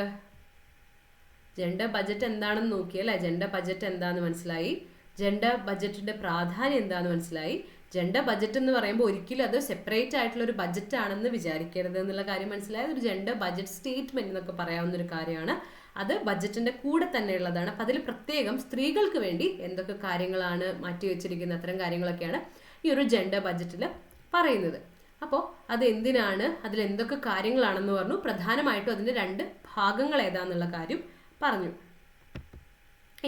ജെൻഡർ ബഡ്ജറ്റ് എന്താണെന്ന് നോക്കിയല്ലേ. ജെൻഡർ ബഡ്ജറ്റ് എന്താണെന്ന് മനസ്സിലായി, ജെൻഡർ ബഡ്ജറ്റിന്റെ പ്രാധാന്യം എന്താണെന്ന് മനസ്സിലായി. ജെൻഡർ ബഡ്ജറ്റ് എന്ന് പറയുമ്പോൾ ഒരിക്കലും അത് സെപ്പറേറ്റ് ആയിട്ടുള്ള ഒരു ബഡ്ജറ്റ് ആണെന്ന് വിചാരിക്കരുത് എന്നുള്ള കാര്യം മനസ്സിലായത്. ഒരു ജെൻഡർ ബഡ്ജറ്റ് സ്റ്റേറ്റ്മെന്റ് എന്നൊക്കെ പറയാവുന്ന ഒരു കാര്യമാണ്. അത് ബഡ്ജറ്റിന്റെ കൂടെ തന്നെ ഉള്ളതാണ്. അപ്പം അതിൽ പ്രത്യേകം സ്ത്രീകൾക്ക് വേണ്ടി എന്തൊക്കെ കാര്യങ്ങളാണ് മാറ്റിവെച്ചിരിക്കുന്നത്, അത്തരം കാര്യങ്ങളൊക്കെയാണ് ഈ ഒരു ജെൻഡർ ബഡ്ജറ്റിൽ പറയുന്നത്. അപ്പോൾ അത് എന്തിനാണ്, അതിൽ എന്തൊക്കെ കാര്യങ്ങളാണെന്ന് പറഞ്ഞു. പ്രധാനമായിട്ടും അതിൻ്റെ 2 ഭാഗങ്ങൾ ഏതാന്നുള്ള കാര്യം പറഞ്ഞു.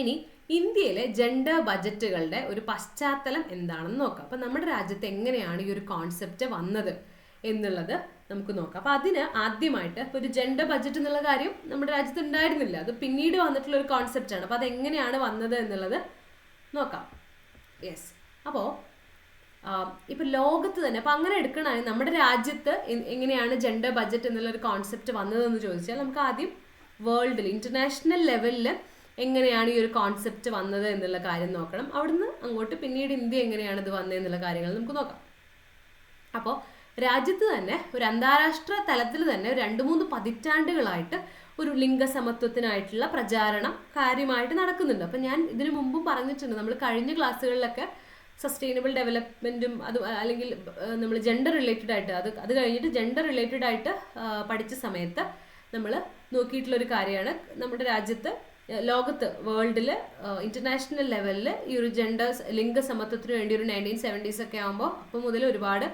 ഇനി ഇന്ത്യയിലെ ജെൻഡർ ബഡ്ജറ്റുകളുടെ ഒരു പശ്ചാത്തലം എന്താണെന്ന് നോക്കാം. അപ്പം നമ്മുടെ രാജ്യത്ത് എങ്ങനെയാണ് ഈ ഒരു കോൺസെപ്റ്റ് വന്നത് എന്നുള്ളത് നമുക്ക് നോക്കാം. അപ്പം അതിന് ആദ്യമായിട്ട് ഇപ്പോൾ ഒരു ജെൻഡർ ബഡ്ജറ്റ് എന്നുള്ള കാര്യം നമ്മുടെ രാജ്യത്ത് ഉണ്ടായിരുന്നില്ല, അത് പിന്നീട് വന്നിട്ടുള്ള ഒരു കോൺസെപ്റ്റാണ്. അപ്പോൾ അതെങ്ങനെയാണ് വന്നത് എന്നുള്ളത് നോക്കാം. യെസ്, അപ്പോൾ ഇപ്പം ലോകത്ത് തന്നെ, അപ്പം അങ്ങനെ എടുക്കണമെങ്കിൽ നമ്മുടെ രാജ്യത്ത് എങ്ങനെയാണ് ജെൻഡർ ബഡ്ജറ്റ് എന്നുള്ളൊരു കോൺസെപ്റ്റ് വന്നതെന്ന് ചോദിച്ചാൽ നമുക്ക് ആദ്യം വേൾഡിൽ ഇന്റർനാഷണൽ ലെവലിൽ എങ്ങനെയാണ് ഈ ഒരു കോൺസെപ്റ്റ് വന്നത് എന്നുള്ള കാര്യം നോക്കണം. അവിടുന്ന് അങ്ങോട്ട് പിന്നീട് ഇന്ത്യ എങ്ങനെയാണ് ഇത് വന്നത് എന്നുള്ള കാര്യങ്ങൾ നമുക്ക് നോക്കാം. അപ്പോൾ രാജ്യത്ത് തന്നെ ഒരു അന്താരാഷ്ട്ര തലത്തിൽ തന്നെ 2-3 പതിറ്റാണ്ടുകളായിട്ട് ഒരു ലിംഗസമത്വത്തിനായിട്ടുള്ള പ്രചാരണം കാര്യമായിട്ട് നടക്കുന്നുണ്ട്. അപ്പം ഞാൻ ഇതിനു മുമ്പും പറഞ്ഞിട്ടുണ്ട്, നമ്മൾ കഴിഞ്ഞ ക്ലാസ്സുകളിലൊക്കെ സസ്റ്റൈനബിൾ ഡെവലപ്മെൻറ്റും അത് അല്ലെങ്കിൽ നമ്മൾ ജെൻഡർ റിലേറ്റഡ് ആയിട്ട് അത് കഴിഞ്ഞിട്ട് ജെൻഡർ റിലേറ്റഡ് ആയിട്ട് പഠിച്ച സമയത്ത് നമ്മൾ നോക്കിയിട്ടുള്ളൊരു കാര്യമാണ് നമ്മുടെ രാജ്യത്ത് ലോകത്ത് വേൾഡിൽ ഇന്റർനാഷണൽ ലെവലിൽ ഈ ഒരു ജെൻഡർ ലിംഗസമത്വത്തിന് വേണ്ടി ഒരു 1970s ഒക്കെ ആകുമ്പോൾ അപ്പോൾ മുതൽ ഒരുപാട്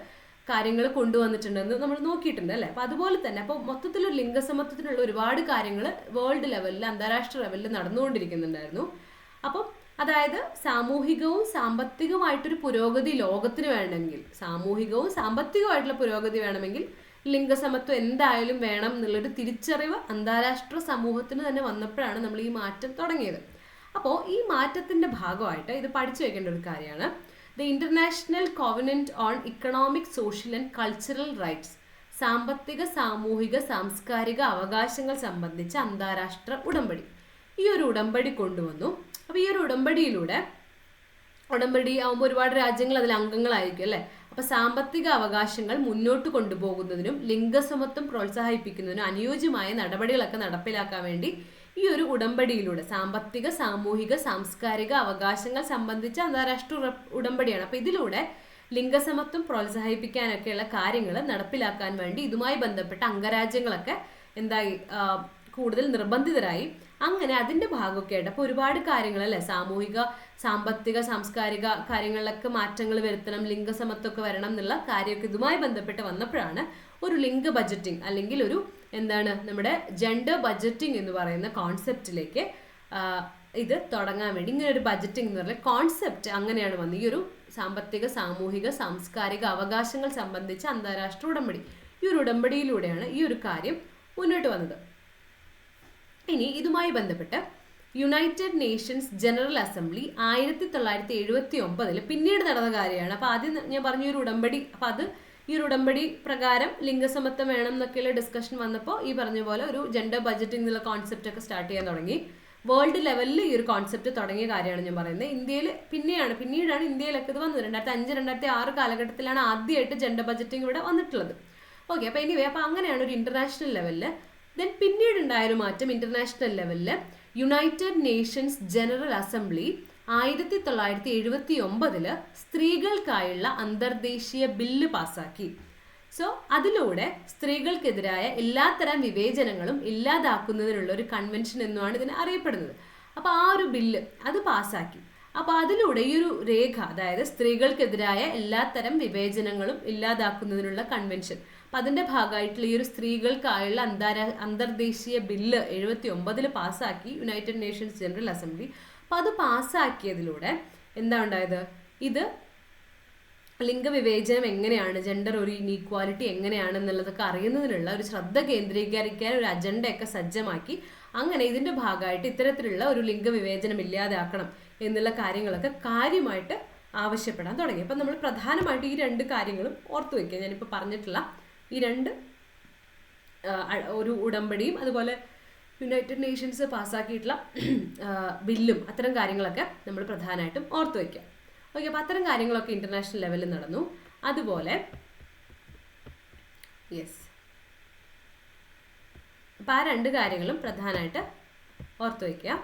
കാര്യങ്ങൾ കൊണ്ടുവന്നിട്ടുണ്ടെന്ന് നമ്മൾ നോക്കിയിട്ടുണ്ട് അല്ലേ. അപ്പോൾ അതുപോലെ തന്നെ അപ്പോൾ മൊത്തത്തിലൊരു ലിംഗസമത്വത്തിനുള്ള ഒരുപാട് കാര്യങ്ങൾ വേൾഡ് ലെവലിൽ അന്താരാഷ്ട്ര ലെവലിൽ നടന്നുകൊണ്ടിരിക്കുന്നുണ്ടായിരുന്നു. അപ്പം അതായത് സാമൂഹികവും സാമ്പത്തികമായിട്ടൊരു പുരോഗതി ലോകത്തിന് വേണമെങ്കിൽ, സാമൂഹികവും സാമ്പത്തികമായിട്ടുള്ള പുരോഗതി വേണമെങ്കിൽ ലിംഗസമത്വം എന്തായാലും വേണം എന്നുള്ളൊരു തിരിച്ചറിവ് അന്താരാഷ്ട്ര സമൂഹത്തിന് തന്നെ വന്നപ്പോഴാണ് നമ്മൾ ഈ മാറ്റം തുടങ്ങിയത്. അപ്പോൾ ഈ മാറ്റത്തിൻ്റെ ഭാഗമായിട്ട് ഇത് പഠിച്ചു വെക്കേണ്ട ഒരു കാര്യമാണ് the international covenant on economic, social and cultural rights, സാമ്പത്തിക, സാമൂഹിക, സാംസ്കാരിക അവകാശങ്ങൾ സംബന്ധിച്ച അന്താരാഷ്ട്ര ഉടമ്പടി. ഈ ഒരു ഉടമ്പടി കൊണ്ടുവന്നു. അപ്പോൾ ഈ ഒരു ഉടമ്പടി ആകുമ്പോൾ ഒരുപാട് രാജ്യങ്ങൾ അതിൽ അംഗങ്ങളായിരിക്കും അല്ലേ. അപ്പോൾ സാമ്പത്തിക അവകാശങ്ങൾ മുന്നോട്ട് കൊണ്ടുപോകുന്നതിനും ലിംഗസമത്വം പ്രോത്സാഹിപ്പിക്കുന്നതിനും അനുയോജ്യമായ നടപടികളൊക്കെ നടപ്പിലാക്കാൻ വേണ്ടി ഈ ഒരു ഉടമ്പടിയിലൂടെ, സാമ്പത്തിക, സാമൂഹിക, സാംസ്കാരിക അവകാശങ്ങൾ സംബന്ധിച്ച അന്താരാഷ്ട്ര ഉടമ്പടിയാണ്. അപ്പോൾ ഇതിലൂടെ ലിംഗസമത്വം പ്രോത്സാഹിപ്പിക്കാനൊക്കെയുള്ള കാര്യങ്ങൾ നടപ്പിലാക്കാൻ വേണ്ടി ഇതുമായി ബന്ധപ്പെട്ട അംഗരാജ്യങ്ങളൊക്കെ എന്തായി കൂടുതൽ നിർബന്ധിതരായി. അങ്ങനെ അതിൻ്റെ ഭാഗമൊക്കെ ആയിട്ട് അപ്പോൾ ഒരുപാട് കാര്യങ്ങളല്ലേ, സാമൂഹിക, സാമ്പത്തിക, സാംസ്കാരിക കാര്യങ്ങളിലൊക്കെ മാറ്റങ്ങൾ വരുത്തണം, ലിംഗസമത്വമൊക്കെ വരണം എന്നുള്ള കാര്യമൊക്കെ ഇതുമായി ബന്ധപ്പെട്ട് വന്നപ്പോഴാണ് ഒരു ലിംഗ ബഡ്ജറ്റിംഗ് അല്ലെങ്കിൽ ഒരു നമ്മുടെ ജെൻഡർ ബഡ്ജറ്റിംഗ് എന്ന് പറയുന്ന കോൺസെപ്റ്റിലേക്ക് ഇത് തുടങ്ങാൻ വേണ്ടി ഇങ്ങനെ ഒരു ബഡ്ജറ്റിംഗ് എന്ന് പറയുന്ന കോൺസെപ്റ്റ് അങ്ങനെയാണ് വന്നത്. ഈ ഒരു സാമ്പത്തിക, സാമൂഹിക, സാംസ്കാരിക അവകാശങ്ങൾ സംബന്ധിച്ച അന്താരാഷ്ട്ര ഉടമ്പടി, ഈ ഒരു ഉടമ്പടിയിലൂടെയാണ് ഈ ഒരു കാര്യം മുന്നോട്ട് വന്നത്. ഇനി ഇതുമായി ബന്ധപ്പെട്ട് യുണൈറ്റഡ് നേഷൻസ് ജനറൽ അസംബ്ലി 1979 പിന്നീട് നടന്ന കാര്യമാണ്. അപ്പോൾ ആദ്യം ഞാൻ പറഞ്ഞ ഒരു ഉടമ്പടി, അപ്പോൾ അത് ഈ ഒരു ഉടമ്പടി പ്രകാരം ലിംഗസമത്വം വേണം എന്നൊക്കെയുള്ള ഡിസ്കഷൻ വന്നപ്പോൾ ഈ പറഞ്ഞ പോലെ ഒരു ജെൻഡർ ബഡ്ജറ്റിംഗ് എന്നുള്ള കോൺസെപ്റ്റ് ഒക്കെ സ്റ്റാർട്ട് ചെയ്യാൻ തുടങ്ങി. വേൾഡ് ലെവലിൽ ഈ ഒരു കോൺസെപ്റ്റ് തുടങ്ങിയ കാര്യമാണ് ഞാൻ പറയുന്നത്. ഇന്ത്യയിൽ പിന്നീടാണ് ഇന്ത്യയിലൊക്കെ ഇത് വന്നത്. 2005, 2006 കാലഘട്ടത്തിലാണ് ആദ്യമായിട്ട് ജെൻഡർ ബഡ്ജറ്റിംഗ് ഇവിടെ വന്നിട്ടുള്ളത്. ഓക്കെ, അപ്പോൾ എനിവേ അപ്പോൾ അങ്ങനെയാണ് ഒരു ഇന്റർനാഷണൽ ലെവലിൽ. ദെൻ പിന്നീട് ഉണ്ടായൊരു മാറ്റം ഇന്റർനാഷണൽ ലെവലിൽ യുണൈറ്റഡ് നേഷൻസ് ജനറൽ അസംബ്ലി 1979 സ്ത്രീകൾക്കായുള്ള അന്തർദേശീയ ബില്ല് പാസാക്കി. സോ അതിലൂടെ സ്ത്രീകൾക്കെതിരായ എല്ലാത്തരം വിവേചനങ്ങളും ഇല്ലാതാക്കുന്നതിനുള്ള ഒരു കൺവെൻഷൻ എന്നുമാണ് ഇതിനെ അറിയപ്പെടുന്നത്. അപ്പോൾ ആ ഒരു ബില്ല് അത് പാസാക്കി. അപ്പോൾ അതിലൂടെ ഈ ഒരു രേഖ, അതായത് സ്ത്രീകൾക്കെതിരായ എല്ലാത്തരം വിവേചനങ്ങളും ഇല്ലാതാക്കുന്നതിനുള്ള കൺവെൻഷൻ, അപ്പം അതിൻ്റെ ഭാഗമായിട്ടുള്ള ഈ ഒരു സ്ത്രീകൾക്കായുള്ള അന്തർദേശീയ ബില്ല് 1979 പാസ്സാക്കി യുണൈറ്റഡ് നേഷൻസ് ജനറൽ അസംബ്ലി. അപ്പം അത് പാസ്സാക്കിയതിലൂടെ എന്താ ഉണ്ടായത്? ഇത് ലിംഗവിവേചനം എങ്ങനെയാണ്, ജെൻഡർ ഒരു ഇനീക്വാലിറ്റി എങ്ങനെയാണെന്നുള്ളതൊക്കെ അറിയുന്നതിനുള്ള ഒരു ശ്രദ്ധ കേന്ദ്രീകരിക്കാൻ ഒരു അജണ്ടയൊക്കെ സജ്ജമാക്കി. അങ്ങനെ ഇതിൻ്റെ ഭാഗമായിട്ട് ഇത്തരത്തിലുള്ള ഒരു ലിംഗവിവേചനം ഇല്ലാതാക്കണം എന്നുള്ള കാര്യങ്ങളൊക്കെ കാര്യമായിട്ട് ആവശ്യപ്പെടാൻ തുടങ്ങി. അപ്പം നമ്മൾ പ്രധാനമായിട്ട് ഈ 2 കാര്യങ്ങളും ഓർത്തു വയ്ക്കുക. ഞാനിപ്പോൾ പറഞ്ഞിട്ടുള്ള ഈ 2 ഒരു ഉടമ്പടിയും അതുപോലെ യുണൈറ്റഡ് നേഷൻസ് പാസ്സാക്കിയിട്ടുള്ള ബില്ലും, അത്തരം കാര്യങ്ങളൊക്കെ നമ്മൾ പ്രധാനമായിട്ടും ഓർത്തു വയ്ക്കുക. ഓക്കെ, അപ്പോൾ അത്തരം കാര്യങ്ങളൊക്കെ ഇന്റർനാഷണൽ ലെവലിൽ നടന്നു. അതുപോലെ അപ്പോൾ ആ 2 കാര്യങ്ങളും പ്രധാനമായിട്ട് ഓർത്തു വയ്ക്കുക.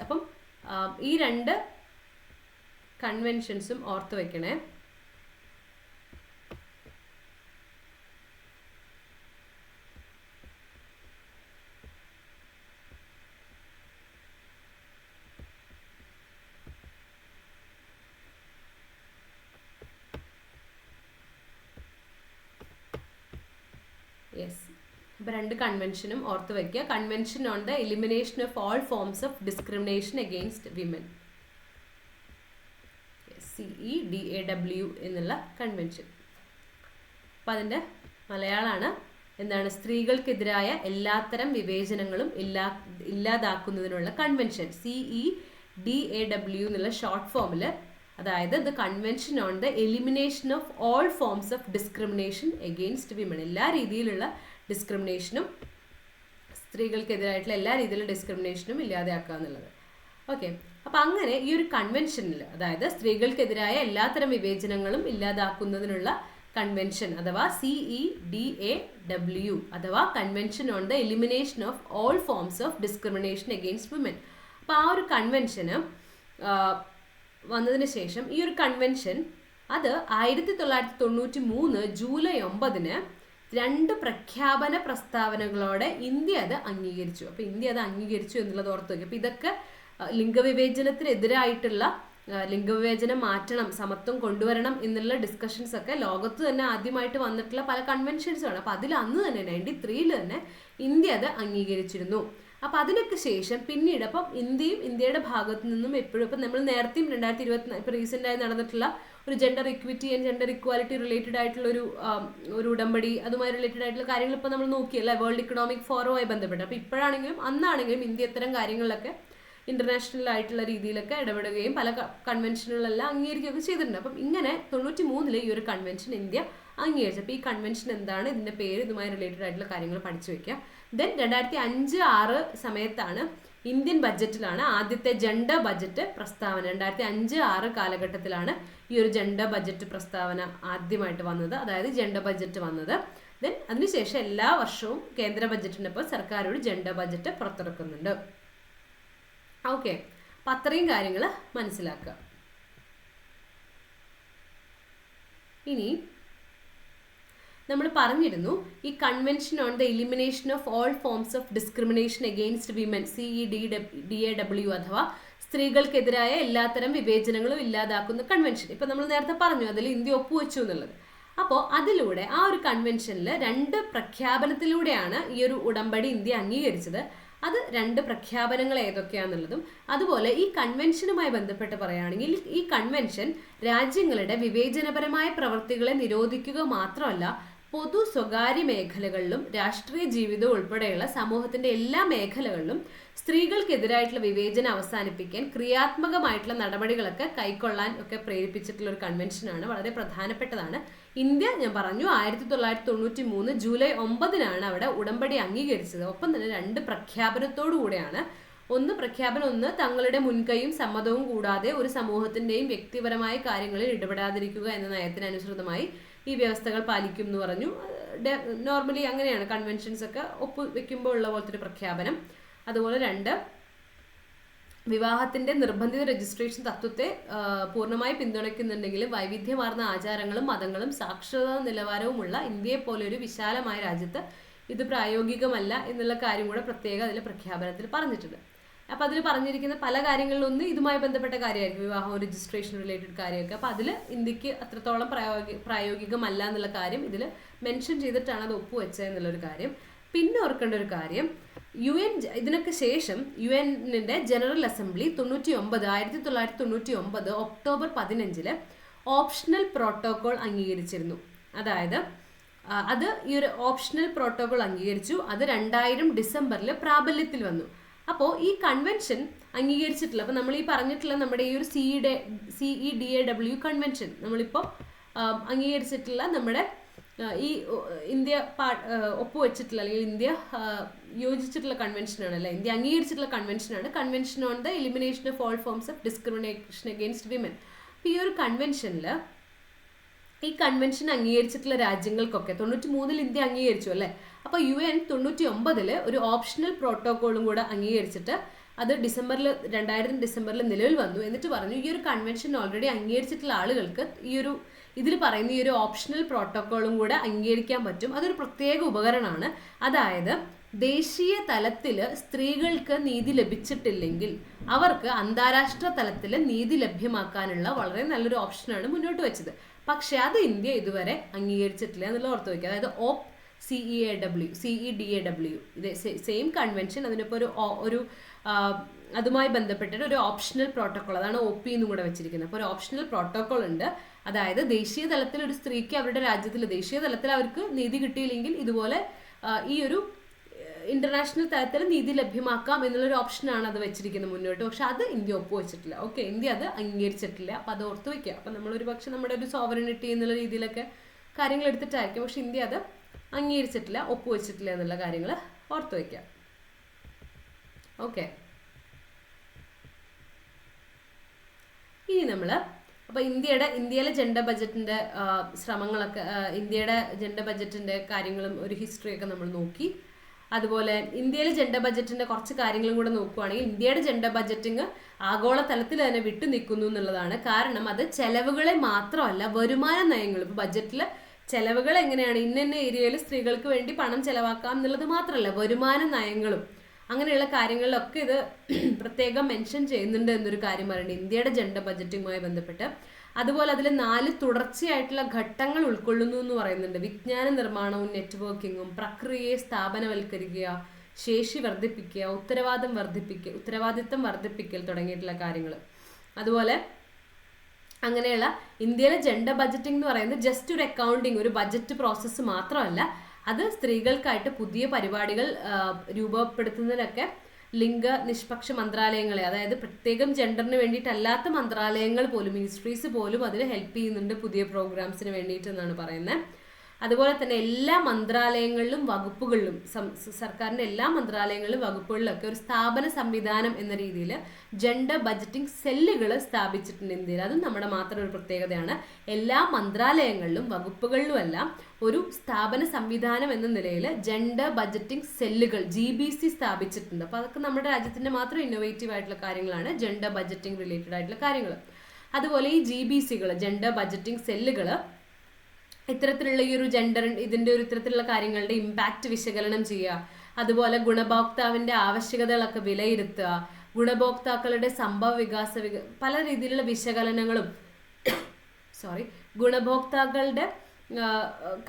അപ്പം ഈ 2 കൺവെൻഷൻസും ഓർത്ത് വെക്കണേ. അപ്പോൾ 2 കൺവെൻഷനും ഓർത്ത് വയ്ക്കുക. Convention on the elimination of all forms of discrimination against women, CEDAW എന്നുള്ള കൺവെൻഷൻ. അപ്പം അതിൻ്റെ മലയാളമാണ് എന്താണ്? സ്ത്രീകൾക്കെതിരായ എല്ലാത്തരം വിവേചനങ്ങളും ഇല്ലാതാക്കുന്നതിനുള്ള കൺവെൻഷൻ, CEDAW എന്നുള്ള ഷോർട്ട് ഫോമിൽ. അതായത് the convention on the elimination of all forms of discrimination against women, എല്ലാ രീതിയിലുള്ള ഡിസ്ക്രിമിനേഷനും, സ്ത്രീകൾക്കെതിരായിട്ടുള്ള എല്ലാ രീതിയിലുള്ള ഡിസ്ക്രിമിനേഷനും ഇല്ലാതെയാക്കുക എന്നുള്ളത്. ഓക്കെ, അപ്പം അങ്ങനെ ഈ ഒരു കൺവെൻഷനിൽ, അതായത് സ്ത്രീകൾക്കെതിരായ എല്ലാത്തരം വിവേചനങ്ങളും ഇല്ലാതാക്കുന്നതിനുള്ള കൺവെൻഷൻ അഥവാ CEDAW അഥവാ convention on the elimination of all forms of discrimination against women. അപ്പോൾ ആ ഒരു കൺവെൻഷന് വന്നതിന് ശേഷം ഈ ഒരു കൺവെൻഷൻ അത് 1993 ജൂലൈ 9 2 പ്രഖ്യാപന പ്രസ്താവനകളോടെ ഇന്ത്യ അത് അംഗീകരിച്ചു. അപ്പോൾ ഇന്ത്യ അത് അംഗീകരിച്ചു എന്നുള്ളത് ഓർത്ത് വയ്ക്കും. അപ്പോൾ ഇതൊക്കെ ലിംഗവിവേചനത്തിനെതിരായിട്ടുള്ള, ലിംഗവിവേചനം മാറ്റണം, സമത്വം കൊണ്ടുവരണം എന്നുള്ള ഡിസ്കഷൻസ് ഒക്കെ ലോകത്ത് തന്നെ ആദ്യമായിട്ട് വന്നിട്ടുള്ള പല കൺവെൻഷൻസുമാണ്. അപ്പോൾ അതിൽ അന്ന് തന്നെ 93 തന്നെ ഇന്ത്യ അത് അംഗീകരിച്ചിരുന്നു. അപ്പോൾ അതിനൊക്കെ ശേഷം പിന്നീട് അപ്പം ഇന്ത്യയുടെ ഭാഗത്തു നിന്നും എപ്പോഴും ഇപ്പം നമ്മൾ നേരത്തെയും 2024 ഇപ്പോൾ റീസെൻ്റായി നടന്നിട്ടുള്ള ഒരു gender equity and gender equality related ആയിട്ടുള്ള ഒരു ഉടമ്പടി, അതുമായി റിലേറ്റഡ് ആയിട്ടുള്ള കാര്യങ്ങൾ ഇപ്പോൾ നമ്മൾ നോക്കിയല്ല, വേൾഡ് ഇക്കണോമിക് ഫോറവുമായി ബന്ധപ്പെട്ട്. അപ്പോൾ ഇപ്പോഴാണെങ്കിലും അന്നാണെങ്കിലും ഇന്ത്യ ഇത്തരം കാര്യങ്ങളിലൊക്കെ ഇന്റർനാഷണൽ ആയിട്ടുള്ള രീതിയിലൊക്കെ ഇടപെടുകയും പല കൺവെൻഷനുകളെല്ലാം അംഗീകരിക്കുകയൊക്കെ ചെയ്തിട്ടുണ്ട്. അപ്പം ഇങ്ങനെ 93 ഈ ഒരു കൺവെൻഷൻ ഇന്ത്യ അംഗീകരിച്ചു. അപ്പോൾ ഈ കൺവെൻഷൻ എന്താണ്, ഇതിൻ്റെ പേര്, ഇതുമായി റിലേറ്റഡ് ആയിട്ടുള്ള കാര്യങ്ങൾ പഠിച്ചു വയ്ക്കുക. ദെൻ 2005-06 സമയത്താണ് ഇന്ത്യൻ ബഡ്ജറ്റിലാണ് ആദ്യത്തെ ജെൻഡർ ബഡ്ജറ്റ് പ്രസ്താവന. 2005-06 കാലഘട്ടത്തിലാണ് ഈ ഒരു ജെൻഡർ ബഡ്ജറ്റ് പ്രസ്താവന ആദ്യമായിട്ട് വന്നത്, അതായത് ജെൻഡർ ബഡ്ജറ്റ് വന്നത്. ദെൻ അതിനുശേഷം എല്ലാ വർഷവും കേന്ദ്ര ബഡ്ജറ്റിനൊപ്പം സർക്കാർ ഒരു ജെൻഡർ ബഡ്ജറ്റ് പുറത്തിറക്കുന്നുണ്ട്. ഓക്കെ, അപ്പം അത്രയും കാര്യങ്ങൾ മനസ്സിലാക്കുക. ഇനി നമ്മൾ പറഞ്ഞിരുന്നു ഈ convention on the elimination of all forms of discrimination against women, CEDAW അഥവാ സ്ത്രീകൾക്കെതിരായ എല്ലാത്തരം വിവേചനങ്ങളും ഇല്ലാതാക്കുന്ന കൺവെൻഷൻ. ഇപ്പം നമ്മൾ നേരത്തെ പറഞ്ഞു അതിൽ ഇന്ത്യ ഒപ്പുവെച്ചു എന്നുള്ളത്. അപ്പോൾ അതിലൂടെ ആ ഒരു കൺവെൻഷനിൽ 2 പ്രഖ്യാപനത്തിലൂടെയാണ് ഈ ഒരു ഉടമ്പടി ഇന്ത്യ അംഗീകരിച്ചത്. അത് 2 പ്രഖ്യാപനങ്ങൾ ഏതൊക്കെയാണെന്നുള്ളതും, അതുപോലെ ഈ കൺവെൻഷനുമായി ബന്ധപ്പെട്ട് പറയുകയാണെങ്കിൽ ഈ കൺവെൻഷൻ രാജ്യങ്ങളുടെ വിവേചനപരമായ പ്രവൃത്തികളെ നിരോധിക്കുക മാത്രമല്ല പൊതു സ്വകാര്യ മേഖലകളിലും രാഷ്ട്രീയ ജീവിതവും ഉൾപ്പെടെയുള്ള സമൂഹത്തിന്റെ എല്ലാ മേഖലകളിലും സ്ത്രീകൾക്കെതിരായിട്ടുള്ള വിവേചനം അവസാനിപ്പിക്കാൻ ക്രിയാത്മകമായിട്ടുള്ള നടപടികളൊക്കെ കൈക്കൊള്ളാൻ ഒക്കെ പ്രേരിപ്പിച്ചിട്ടുള്ള ഒരു കൺവെൻഷനാണ്. വളരെ പ്രധാനപ്പെട്ടതാണ്. ഇന്ത്യ ഞാൻ പറഞ്ഞു 1993 ജൂലൈ 9 അവിടെ ഉടമ്പടി അംഗീകരിച്ചത്. ഒപ്പം തന്നെ 2 പ്രഖ്യാപനത്തോടു കൂടെയാണ്. പ്രഖ്യാപനം 1 തങ്ങളുടെ മുൻകൈയും സമ്മതവും കൂടാതെ ഒരു സമൂഹത്തിന്റെയും വ്യക്തിപരമായ കാര്യങ്ങളിൽ ഇടപെടാതിരിക്കുക എന്ന നയത്തിനനുസൃതമായി ഈ വ്യവസ്ഥകൾ പാലിക്കും എന്ന് പറഞ്ഞു. നോർമലി അങ്ങനെയാണ് കൺവെൻഷൻസ് ഒക്കെ ഒപ്പുവെക്കുമ്പോൾ ഉള്ള പോലത്തെ ഒരു പ്രഖ്യാപനം. അതുപോലെ 2 വിവാഹത്തിന്റെ നിർബന്ധിത രജിസ്ട്രേഷൻ തത്വത്തെ പൂർണ്ണമായി പിന്തുണയ്ക്കുന്നുണ്ടെങ്കിലും വൈവിധ്യമാർന്ന ആചാരങ്ങളും മതങ്ങളും സാക്ഷരതാ നിലവാരവുമുള്ള ഇന്ത്യയെ പോലെ ഒരു വിശാലമായ രാജ്യത്ത് ഇത് പ്രായോഗികമല്ല എന്നുള്ള കാര്യം കൂടെ പ്രത്യേകം അതിൽ പ്രഖ്യാപനത്തിൽ പറഞ്ഞിട്ടുണ്ട്. അപ്പൊ അതിൽ പറഞ്ഞിരിക്കുന്ന പല കാര്യങ്ങളിലൊന്ന് ഇതുമായി ബന്ധപ്പെട്ട കാര്യമായിരിക്കും, വിവാഹം രജിസ്ട്രേഷൻ റിലേറ്റഡ് കാര്യമൊക്കെ. അപ്പൊ അതിൽ ഇന്ത്യക്ക് അത്രത്തോളം പ്രായോഗികമല്ല എന്നുള്ള കാര്യം ഇതിൽ മെൻഷൻ ചെയ്തിട്ടാണ് അത് ഒപ്പുവെച്ചത് എന്നുള്ളൊരു കാര്യം. പിന്നെ ഓർക്കേണ്ട ഒരു കാര്യം, ഇതിനൊക്കെ ശേഷം UN-ന്റെ general assembly 1999 October 15 optional protocol അംഗീകരിച്ചിരുന്നു. അതായത് അത് ഈ ഒരു ഓപ്ഷണൽ പ്രോട്ടോകോൾ അംഗീകരിച്ചു. അത് 2000 ഡിസംബറിൽ പ്രാബല്യത്തിൽ വന്നു. അപ്പോൾ ഈ കൺവെൻഷൻ അംഗീകരിച്ചിട്ടുള്ള, അപ്പോൾ നമ്മൾ ഈ പറഞ്ഞിട്ടുള്ള നമ്മുടെ ഈ ഒരു CEDAW കൺവെൻഷൻ നമ്മളിപ്പോൾ അംഗീകരിച്ചിട്ടുള്ള നമ്മുടെ ഈ ഇന്ത്യ ഒപ്പുവെച്ചിട്ടുള്ള അല്ലെങ്കിൽ ഇന്ത്യ യോജിച്ചിട്ടുള്ള കൺവെൻഷനാണ്, അല്ലെ, ഇന്ത്യ അംഗീകരിച്ചിട്ടുള്ള കൺവെൻഷനാണ് convention on the elimination of all forms of discrimination against women. അപ്പോൾ ഈ ഒരു കൺവെൻഷനിൽ ഈ കൺവെൻഷൻ അംഗീകരിച്ചിട്ടുള്ള രാജ്യങ്ങൾക്കൊക്കെ 93 ഇന്ത്യ അംഗീകരിച്ചു, അല്ലേ. അപ്പോൾ UN 99 ഒരു ഓപ്ഷണൽ പ്രോട്ടോകോളും കൂടെ അംഗീകരിച്ചിട്ട് അത് 2000 ഡിസംബറിൽ നിലവിൽ വന്നു. എന്നിട്ട് പറഞ്ഞു ഈ ഒരു കൺവെൻഷൻ ഓൾറെഡി അംഗീകരിച്ചിട്ടുള്ള ആളുകൾക്ക് ഇതിൽ പറയുന്ന ഈ ഒരു ഓപ്ഷണൽ പ്രോട്ടോകോളും കൂടെ അംഗീകരിക്കാൻ പറ്റും. അതൊരു പ്രത്യേക ഉപകരണമാണ്. അതായത് ദേശീയ തലത്തിൽ സ്ത്രീകൾക്ക് നീതി ലഭിച്ചിട്ടില്ലെങ്കിൽ അവർക്ക് അന്താരാഷ്ട്ര തലത്തിൽ നീതി ലഭ്യമാക്കാനുള്ള വളരെ നല്ലൊരു ഓപ്ഷനാണ് മുന്നോട്ട് വെച്ചത്. പക്ഷെ അത് ഇന്ത്യ ഇതുവരെ അംഗീകരിച്ചിട്ടില്ല എന്നുള്ള ഓർത്ത് വയ്ക്കുക. അതായത് CEDAW ഇത് സെയിം കൺവെൻഷൻ, അതിനിപ്പോൾ ഒരു അതുമായി ബന്ധപ്പെട്ടിട്ട് ഒരു ഓപ്ഷണൽ പ്രോട്ടോകോൾ, അതാണ് OP എന്നും കൂടെ വെച്ചിരിക്കുന്നത്. അപ്പോൾ ഒരു ഓപ്ഷണൽ പ്രോട്ടോകോൾ ഉണ്ട്. അതായത് ദേശീയ തലത്തിൽ ഒരു സ്ത്രീക്ക് അവരുടെ രാജ്യത്തിൽ ദേശീയ തലത്തിൽ അവർക്ക് നീതി കിട്ടിയില്ലെങ്കിൽ ഇതുപോലെ ഈ ഒരു ഇന്റർനാഷണൽ തലത്തിൽ നീതി ലഭ്യമാക്കാം എന്നുള്ളൊരു ഓപ്ഷനാണ് അത് വെച്ചിരിക്കുന്നത് മുന്നോട്ട്. പക്ഷെ അത് ഇന്ത്യ ഒപ്പുവെച്ചിട്ടില്ല. ഓക്കെ, ഇന്ത്യ അത് അംഗീകരിച്ചിട്ടില്ല. അപ്പം അത് ഓർത്ത് വയ്ക്കുക. അപ്പം നമ്മളൊരു പക്ഷെ നമ്മുടെ ഒരു സോവറിനിറ്റി എന്നുള്ള രീതിയിലൊക്കെ കാര്യങ്ങൾ എടുത്തിട്ടായിരിക്കും, പക്ഷെ ഇന്ത്യ അത് അംഗീകരിച്ചിട്ടില്ല, ഒപ്പുവെച്ചിട്ടില്ല എന്നുള്ള കാര്യങ്ങൾ ഓർത്ത് വയ്ക്കുക. ഓക്കെ, ഇനി നമ്മൾ അപ്പോൾ ഇന്ത്യയിലെ ജെൻഡർ ബജറ്റിന്റെ ശ്രമങ്ങളൊക്കെ, ഇന്ത്യയുടെ ജെൻഡർ ബജറ്റിന്റെ കാര്യങ്ങളും ഒരു ഹിസ്റ്ററിയൊക്കെ നമ്മൾ നോക്കി. അതുപോലെ ഇന്ത്യയിലെ ജെൻഡർ ബജറ്റിന്റെ കുറച്ച് കാര്യങ്ങളും കൂടെ നോക്കുകയാണെങ്കിൽ ഇന്ത്യയുടെ ജെൻഡർ ബജറ്റിങ് ആഗോള തലത്തിൽ തന്നെ വിട്ടു നിൽക്കുന്നു എന്നുള്ളതാണ്. കാരണം അത് ചെലവുകളെ മാത്രമല്ല, വരുമാന നയങ്ങൾ, ഇപ്പോൾ ബജറ്റിൽ ചെലവുകൾ എങ്ങനെയാണ് ഇന്ന ഏരിയയിൽ സ്ത്രീകൾക്ക് വേണ്ടി പണം ചെലവാക്കാം എന്നുള്ളത് മാത്രമല്ല, വരുമാന നയങ്ങളും അങ്ങനെയുള്ള കാര്യങ്ങളിലൊക്കെ ഇത് പ്രത്യേകം മെൻഷൻ ചെയ്യുന്നുണ്ട് എന്നൊരു കാര്യം പറയുന്നുണ്ട് ഇന്ത്യയുടെ ജെൻഡർ ബജറ്റുമായി ബന്ധപ്പെട്ട്. അതുപോലെ അതിൽ 4 തുടർച്ചയായിട്ടുള്ള ഘട്ടങ്ങൾ ഉൾക്കൊള്ളുന്നു എന്ന് പറയുന്നുണ്ട്. വിജ്ഞാന നിർമ്മാണവും നെറ്റ്വർക്കിങ്ങും, പ്രക്രിയയെ സ്ഥാപനവൽക്കരിക്കുക, ശേഷി വർദ്ധിപ്പിക്കുക, ഉത്തരവാദിത്തം വർദ്ധിപ്പിക്കൽ തുടങ്ങിയിട്ടുള്ള കാര്യങ്ങൾ. അതുപോലെ അങ്ങനെയുള്ള ഇന്ത്യയിലെ ജെൻഡർ ബജറ്റിംഗ് എന്ന് പറയുന്നത് ജസ്റ്റ് ഒരു അക്കൗണ്ടിങ്, ഒരു ബജറ്റ് പ്രോസസ്സ് മാത്രമല്ല, അത് സ്ത്രീകൾക്കായിട്ട് പുതിയ പരിപാടികൾ രൂപപ്പെടുത്തുന്നതിനൊക്കെ ലിംഗ നിഷ്പക്ഷ മന്ത്രാലയങ്ങളെ, അതായത് പ്രത്യേകം ജെൻഡറിന് വേണ്ടിയിട്ടല്ലാത്ത മന്ത്രാലയങ്ങൾ പോലും, മിനിസ്ട്രീസ് പോലും അതിൽ ഹെൽപ്പ് ചെയ്യുന്നുണ്ട് പുതിയ പ്രോഗ്രാംസിന് വേണ്ടിയിട്ട് എന്നാണ് പറയുന്നത്. അതുപോലെ തന്നെ എല്ലാ മന്ത്രാലയങ്ങളിലും വകുപ്പുകളിലും, സർക്കാരിൻ്റെ എല്ലാ മന്ത്രാലയങ്ങളിലും വകുപ്പുകളിലൊക്കെ ഒരു സ്ഥാപന സംവിധാനം എന്ന രീതിയിൽ ജെൻഡർ ബജറ്റിംഗ് സെല്ലുകൾ സ്ഥാപിച്ചിട്ടുണ്ട് ഇന്ത്യയിൽ. അതും നമ്മുടെ മാത്രം ഒരു പ്രത്യേകതയാണ്. എല്ലാ മന്ത്രാലയങ്ങളിലും വകുപ്പുകളിലുമെല്ലാം ഒരു സ്ഥാപന സംവിധാനം എന്ന നിലയിൽ ജെൻഡർ ബജറ്റിംഗ് സെല്ലുകൾ GBC സ്ഥാപിച്ചിട്ടുണ്ട്. അപ്പോൾ അതൊക്കെ നമ്മുടെ രാജ്യത്തിൻ്റെ മാത്രം ഇന്നോവേറ്റീവ് ആയിട്ടുള്ള കാര്യങ്ങളാണ്, ജെൻഡർ ബജറ്റിംഗ് റിലേറ്റഡ് ആയിട്ടുള്ള കാര്യങ്ങൾ. അതുപോലെ ഈ GBCകൾ, ജെൻഡർ ബജറ്റിംഗ് സെല്ലുകൾ ഇത്തരത്തിലുള്ള ഈ ഒരു ഇതിൻ്റെ ഒരു ഇത്തരത്തിലുള്ള കാര്യങ്ങളുടെ ഇമ്പാക്റ്റ് വിശകലനം ചെയ്യുക, അതുപോലെ ഗുണഭോക്താവിൻ്റെ ആവശ്യകതകളൊക്കെ വിലയിരുത്തുക, ഗുണഭോക്താക്കളുടെ സംഭവ വികാസ പല രീതിയിലുള്ള വിശകലനങ്ങളും ഗുണഭോക്താക്കളുടെ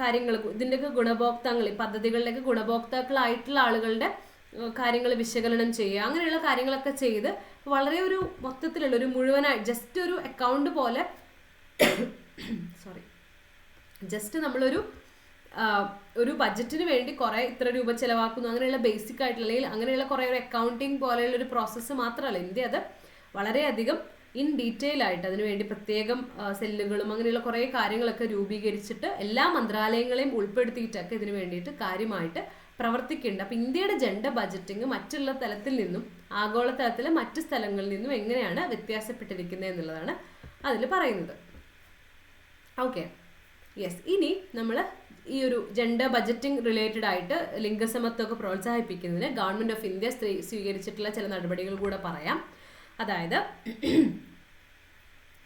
കാര്യങ്ങൾ, ഇതിൻ്റെയൊക്കെ ഗുണഭോക്താക്കൾ, ഈ പദ്ധതികളിലേക്ക് ഗുണഭോക്താക്കളായിട്ടുള്ള ആളുകളുടെ കാര്യങ്ങൾ വിശകലനം ചെയ്യുക, അങ്ങനെയുള്ള കാര്യങ്ങളൊക്കെ ചെയ്ത് വളരെ ഒരു മൊത്തത്തിലുള്ള ഒരു മുഴുവനായി ജസ്റ്റ് ഒരു അക്കൗണ്ട് പോലെ ജസ്റ്റ് നമ്മളൊരു ഒരു ബഡ്ജറ്റിന് വേണ്ടി കുറേ ഇത്ര രൂപ ചിലവാക്കുന്നു അങ്ങനെയുള്ള ബേസിക് ആയിട്ടുള്ള അല്ലെങ്കിൽ അങ്ങനെയുള്ള കുറേ ഒരു അക്കൗണ്ടിങ് പോലെയുള്ള ഒരു പ്രോസസ്സ് മാത്രമല്ല, ഇന്ത്യ അത് വളരെയധികം ഇൻ ഡീറ്റെയിൽ ആയിട്ട് അതിനുവേണ്ടി പ്രത്യേകം സെല്ലുകളും അങ്ങനെയുള്ള കുറേ കാര്യങ്ങളൊക്കെ രൂപീകരിച്ചിട്ട് എല്ലാ മന്ത്രാലയങ്ങളെയും ഉൾപ്പെടുത്തിയിട്ടൊക്കെ ഇതിനു വേണ്ടിയിട്ട് കാര്യമായിട്ട് പ്രവർത്തിക്കുന്നുണ്ട്. അപ്പം ഇന്ത്യയുടെ ജെൻഡർ ബഡ്ജറ്റിംഗ് മറ്റുള്ള തലത്തിൽ നിന്നും ആഗോള തലത്തിലെ മറ്റ് സ്ഥലങ്ങളിൽ നിന്നും എങ്ങനെയാണ് വ്യത്യാസപ്പെട്ടിരിക്കുന്നത് എന്നുള്ളതാണ് അതിൽ പറയുന്നത്. Okay, yes. ഇനി നമ്മൾ ഈ ഒരു ജെൻഡർ ബഡ്ജറ്റിംഗ് റിലേറ്റഡ് ആയിട്ട് ലിംഗസമത്വമൊക്കെ പ്രോത്സാഹിപ്പിക്കുന്നതിന് ഗവൺമെൻറ് ഓഫ് ഇന്ത്യ സ്വീകരിച്ചിട്ടുള്ള ചില നടപടികൾ കൂടെ പറയാം. അതായത്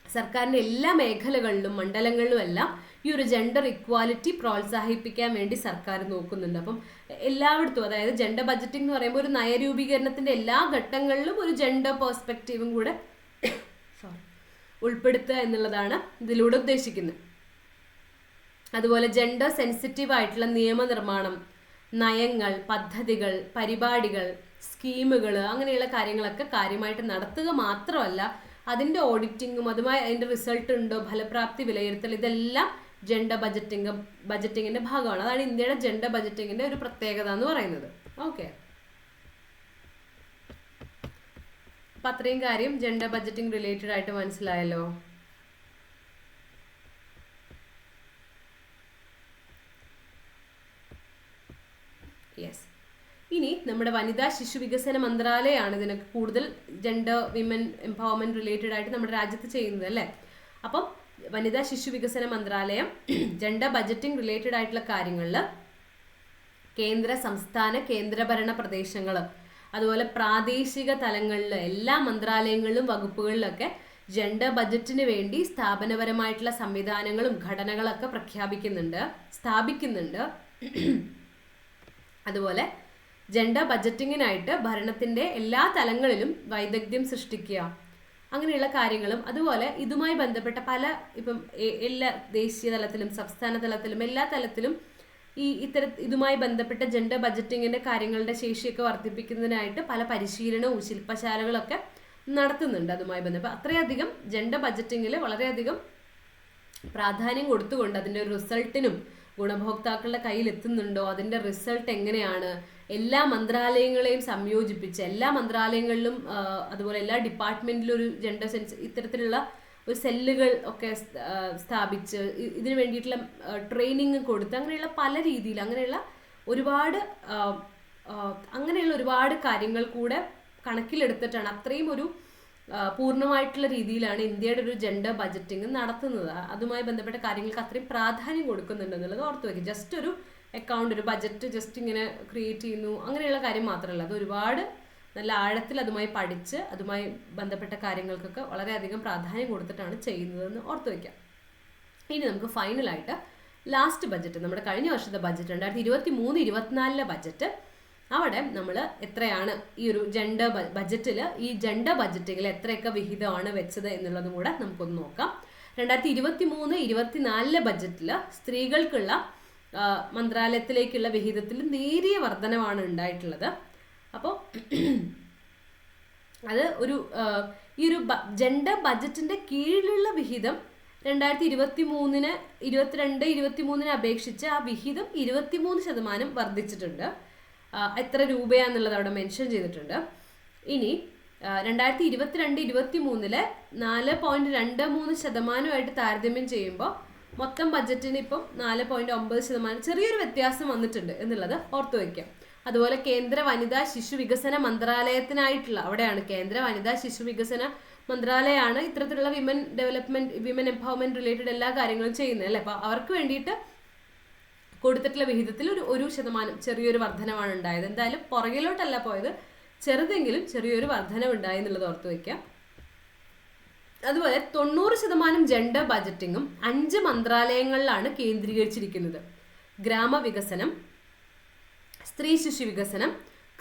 സർക്കാരിൻ്റെ എല്ലാ മേഖലകളിലും മണ്ഡലങ്ങളിലും എല്ലാം ഈ ഒരു ജെൻഡർ ഇക്വാലിറ്റി പ്രോത്സാഹിപ്പിക്കാൻ വേണ്ടി സർക്കാർ നോക്കുന്നുണ്ട്. അപ്പം എല്ലായിടത്തും, അതായത് ജെൻഡർ ബഡ്ജറ്റിംഗ് എന്ന് പറയുമ്പോൾ ഒരു നയരൂപീകരണത്തിൻ്റെ എല്ലാ ഘട്ടങ്ങളിലും ഒരു ജെൻഡർ പെർസ്പെക്റ്റീവും കൂടെ ഉൾപ്പെടുത്തുക എന്നുള്ളതാണ് ഇതിലൂടെ ഉദ്ദേശിക്കുന്നത്. അതുപോലെ ജെൻഡർ സെൻസിറ്റീവ് ആയിട്ടുള്ള നിയമനിർമ്മാണം, നയങ്ങൾ, പദ്ധതികൾ, പരിപാടികൾ, സ്കീമുകൾ അങ്ങനെയുള്ള കാര്യങ്ങളൊക്കെ കാര്യമായിട്ട് നടത്തുക മാത്രമല്ല അതിൻ്റെ ഓഡിറ്റിങ്ങും അതുമായി അതിൻ്റെ റിസൾട്ട് ഉണ്ടോ, ഫലപ്രാപ്തി വിലയിരുത്തൽ, ഇതെല്ലാം ജെൻഡർ ബഡ്ജറ്റിങ്ങിൻ്റെ ഭാഗമാണ്. അതാണ് ഇന്ത്യയുടെ ജെൻഡർ ബഡ്ജറ്റിങ്ങിൻ്റെ ഒരു പ്രത്യേകത എന്ന് പറയുന്നത്. ഓക്കെ, അപ്പം അത്രയും കാര്യം ജെൻഡർ ബഡ്ജറ്റിംഗ് റിലേറ്റഡ് ആയിട്ട് മനസ്സിലായല്ലോ. യെസ്. ഇനി നമ്മുടെ വനിതാ ശിശു വികസന മന്ത്രാലയമാണ് ഇതിനൊക്കെ കൂടുതൽ ജെൻഡർ വിമൻ എംപവർമെൻറ്റ് റിലേറ്റഡ് ആയിട്ട് നമ്മുടെ രാജ്യത്ത് ചെയ്യുന്നത് അല്ലേ. അപ്പം വനിതാ ശിശു വികസന മന്ത്രാലയം ജെൻഡർ ബഡ്ജറ്റിംഗ് റിലേറ്റഡ് ആയിട്ടുള്ള കാര്യങ്ങളിൽ കേന്ദ്ര, സംസ്ഥാന, കേന്ദ്രഭരണ പ്രദേശങ്ങൾ അതുപോലെ പ്രാദേശിക തലങ്ങളിൽ എല്ലാ മന്ത്രാലയങ്ങളിലും വകുപ്പുകളിലൊക്കെ ജെൻഡർ ബഡ്ജറ്റിന് വേണ്ടി സ്ഥാപനപരമായിട്ടുള്ള സംവിധാനങ്ങളും ഘടനകളൊക്കെ സ്ഥാപിക്കുന്നുണ്ട്. അതുപോലെ ജെൻഡർ ബഡ്ജറ്റിങ്ങിനായിട്ട് ഭരണത്തിൻ്റെ എല്ലാ തലങ്ങളിലും വൈദഗ്ധ്യം സൃഷ്ടിക്കുക, അങ്ങനെയുള്ള കാര്യങ്ങളും അതുപോലെ ഇതുമായി ബന്ധപ്പെട്ട പല ഇപ്പം എല്ലാ ദേശീയ തലത്തിലും സംസ്ഥാന തലത്തിലും എല്ലാ തലത്തിലും ഇതുമായി ബന്ധപ്പെട്ട ജെൻഡർ ബഡ്ജറ്റിങ്ങിൻ്റെ കാര്യങ്ങളുടെ ശേഷിയൊക്കെ വർദ്ധിപ്പിക്കുന്നതിനായിട്ട് പല പരിശീലനവും ശില്പശാലകളൊക്കെ നടത്തുന്നുണ്ട്. അതുമായി ബന്ധപ്പെട്ട് അത്രയധികം ജെൻഡർ ബഡ്ജറ്റിങ്ങിൽ വളരെയധികം പ്രാധാന്യം കൊടുത്തുകൊണ്ട് അതിൻ്റെ ഒരു റിസൾട്ടിനും ഗുണഭോക്താക്കളുടെ കയ്യിൽ എത്തുന്നുണ്ടോ, അതിൻ്റെ റിസൾട്ട് എങ്ങനെയാണ്, എല്ലാ മന്ത്രാലയങ്ങളെയും സംയോജിപ്പിച്ച് എല്ലാ മന്ത്രാലയങ്ങളിലും അതുപോലെ എല്ലാ ഡിപ്പാർട്ട്മെൻറ്റിലും ഒരു ജെൻഡർ ഇത്തരത്തിലുള്ള ഒരു സെല്ലുകൾ ഒക്കെ സ്ഥാപിച്ച് ഇതിനു വേണ്ടിയിട്ടുള്ള ട്രെയിനിങ് കൊടുത്ത് അങ്ങനെയുള്ള പല രീതിയിൽ അങ്ങനെയുള്ള ഒരുപാട് കാര്യങ്ങൾ കൂടെ കണക്കിലെടുത്തിട്ടാണ് അത്രയും ഒരു പൂർണ്ണമായിട്ടുള്ള രീതിയിലാണ് ഇന്ത്യയുടെ ഒരു ജെൻഡർ ബഡ്ജറ്റിംഗ് നടത്തുന്നത്. അതുമായി ബന്ധപ്പെട്ട കാര്യങ്ങൾക്ക് അത്രയും പ്രാധാന്യം കൊടുക്കുന്നുണ്ടെന്നുള്ളത് ഓർത്ത് വയ്ക്കും. ജസ്റ്റ് ഒരു അക്കൗണ്ട്, ഒരു ബഡ്ജറ്റ് ജസ്റ്റ് ഇങ്ങനെ ക്രിയേറ്റ് ചെയ്യുന്നു അങ്ങനെയുള്ള കാര്യം മാത്രമല്ല, അത് ഒരുപാട് നല്ല ആഴത്തിൽ അതുമായി പഠിച്ച് അതുമായി ബന്ധപ്പെട്ട കാര്യങ്ങൾക്കൊക്കെ വളരെയധികം പ്രാധാന്യം കൊടുത്തിട്ടാണ് ചെയ്യുന്നതെന്ന് ഓർത്ത് വയ്ക്കാം. ഇനി നമുക്ക് ഫൈനലായിട്ട് ലാസ്റ്റ് ബഡ്ജറ്റ്, നമ്മുടെ കഴിഞ്ഞ വർഷത്തെ ബഡ്ജറ്റ് 2023-24 ബഡ്ജറ്റ്, അവിടെ നമ്മൾ എത്രയാണ് ഈ ഒരു ജെൻഡർ ബഡ്ജറ്റിൽ ഈ ജെൻഡർ ബഡ്ജറ്റിൽ എത്രയൊക്കെ വിഹിതമാണ് വെച്ചത് എന്നുള്ളതും കൂടെ നമുക്കൊന്ന് നോക്കാം. 2023-24 ബഡ്ജറ്റിൽ സ്ത്രീകൾക്കുള്ള മന്ത്രാലയത്തിലേക്കുള്ള വിഹിതത്തിൽ നേരിയ വർധനവാണ് ഉണ്ടായിട്ടുള്ളത്. അപ്പോൾ അത് ഈ ഒരു ജെൻഡർ ബഡ്ജറ്റിൻ്റെ കീഴിലുള്ള വിഹിതം 2023-23 അപേക്ഷിച്ച് ആ വിഹിതം 23% വർദ്ധിച്ചിട്ടുണ്ട്. എത്ര രൂപയാണെന്നുള്ളത് അവിടെ മെൻഷൻ ചെയ്തിട്ടുണ്ട്. ഇനി 2022-23 4.23% താരതമ്യം ചെയ്യുമ്പോൾ മൊത്തം ബഡ്ജറ്റിന് ഇപ്പം 4.9% ചെറിയൊരു വ്യത്യാസം വന്നിട്ടുണ്ട് എന്നുള്ളത് ഓർത്തു വയ്ക്കാം. അതുപോലെ കേന്ദ്ര വനിതാ ശിശു വികസന മന്ത്രാലയത്തിനായിട്ടുള്ള അവിടെയാണ് കേന്ദ്ര വനിതാ ശിശു വികസന മന്ത്രാലയമാണ് ഇത്തരത്തിലുള്ള വിമൻ എംപവർമെന്റ് റിലേറ്റഡ് എല്ലാ കാര്യങ്ങളും ചെയ്യുന്നത് അല്ലേ. അപ്പോൾ അവർക്ക് വേണ്ടിയിട്ട് കൊടുത്തിട്ടുള്ള വിഹിതത്തിൽ 1% ചെറിയൊരു വർധനമാണ് ഉണ്ടായത്. എന്തായാലും പുറകിലോട്ടല്ല പോയത്, ചെറുതെങ്കിലും ചെറിയൊരു വർധനവ് ഉണ്ടായി എന്നുള്ളത് ഓർത്ത് വയ്ക്കാം. അതുപോലെ 90% ജെൻഡർ ബഡ്ജറ്റിങ്ങും 5 മന്ത്രാലയങ്ങളിലാണ് കേന്ദ്രീകരിച്ചിരിക്കുന്നത്. ഗ്രാമവികസനം, സ്ത്രീ ശിശു വികസനം,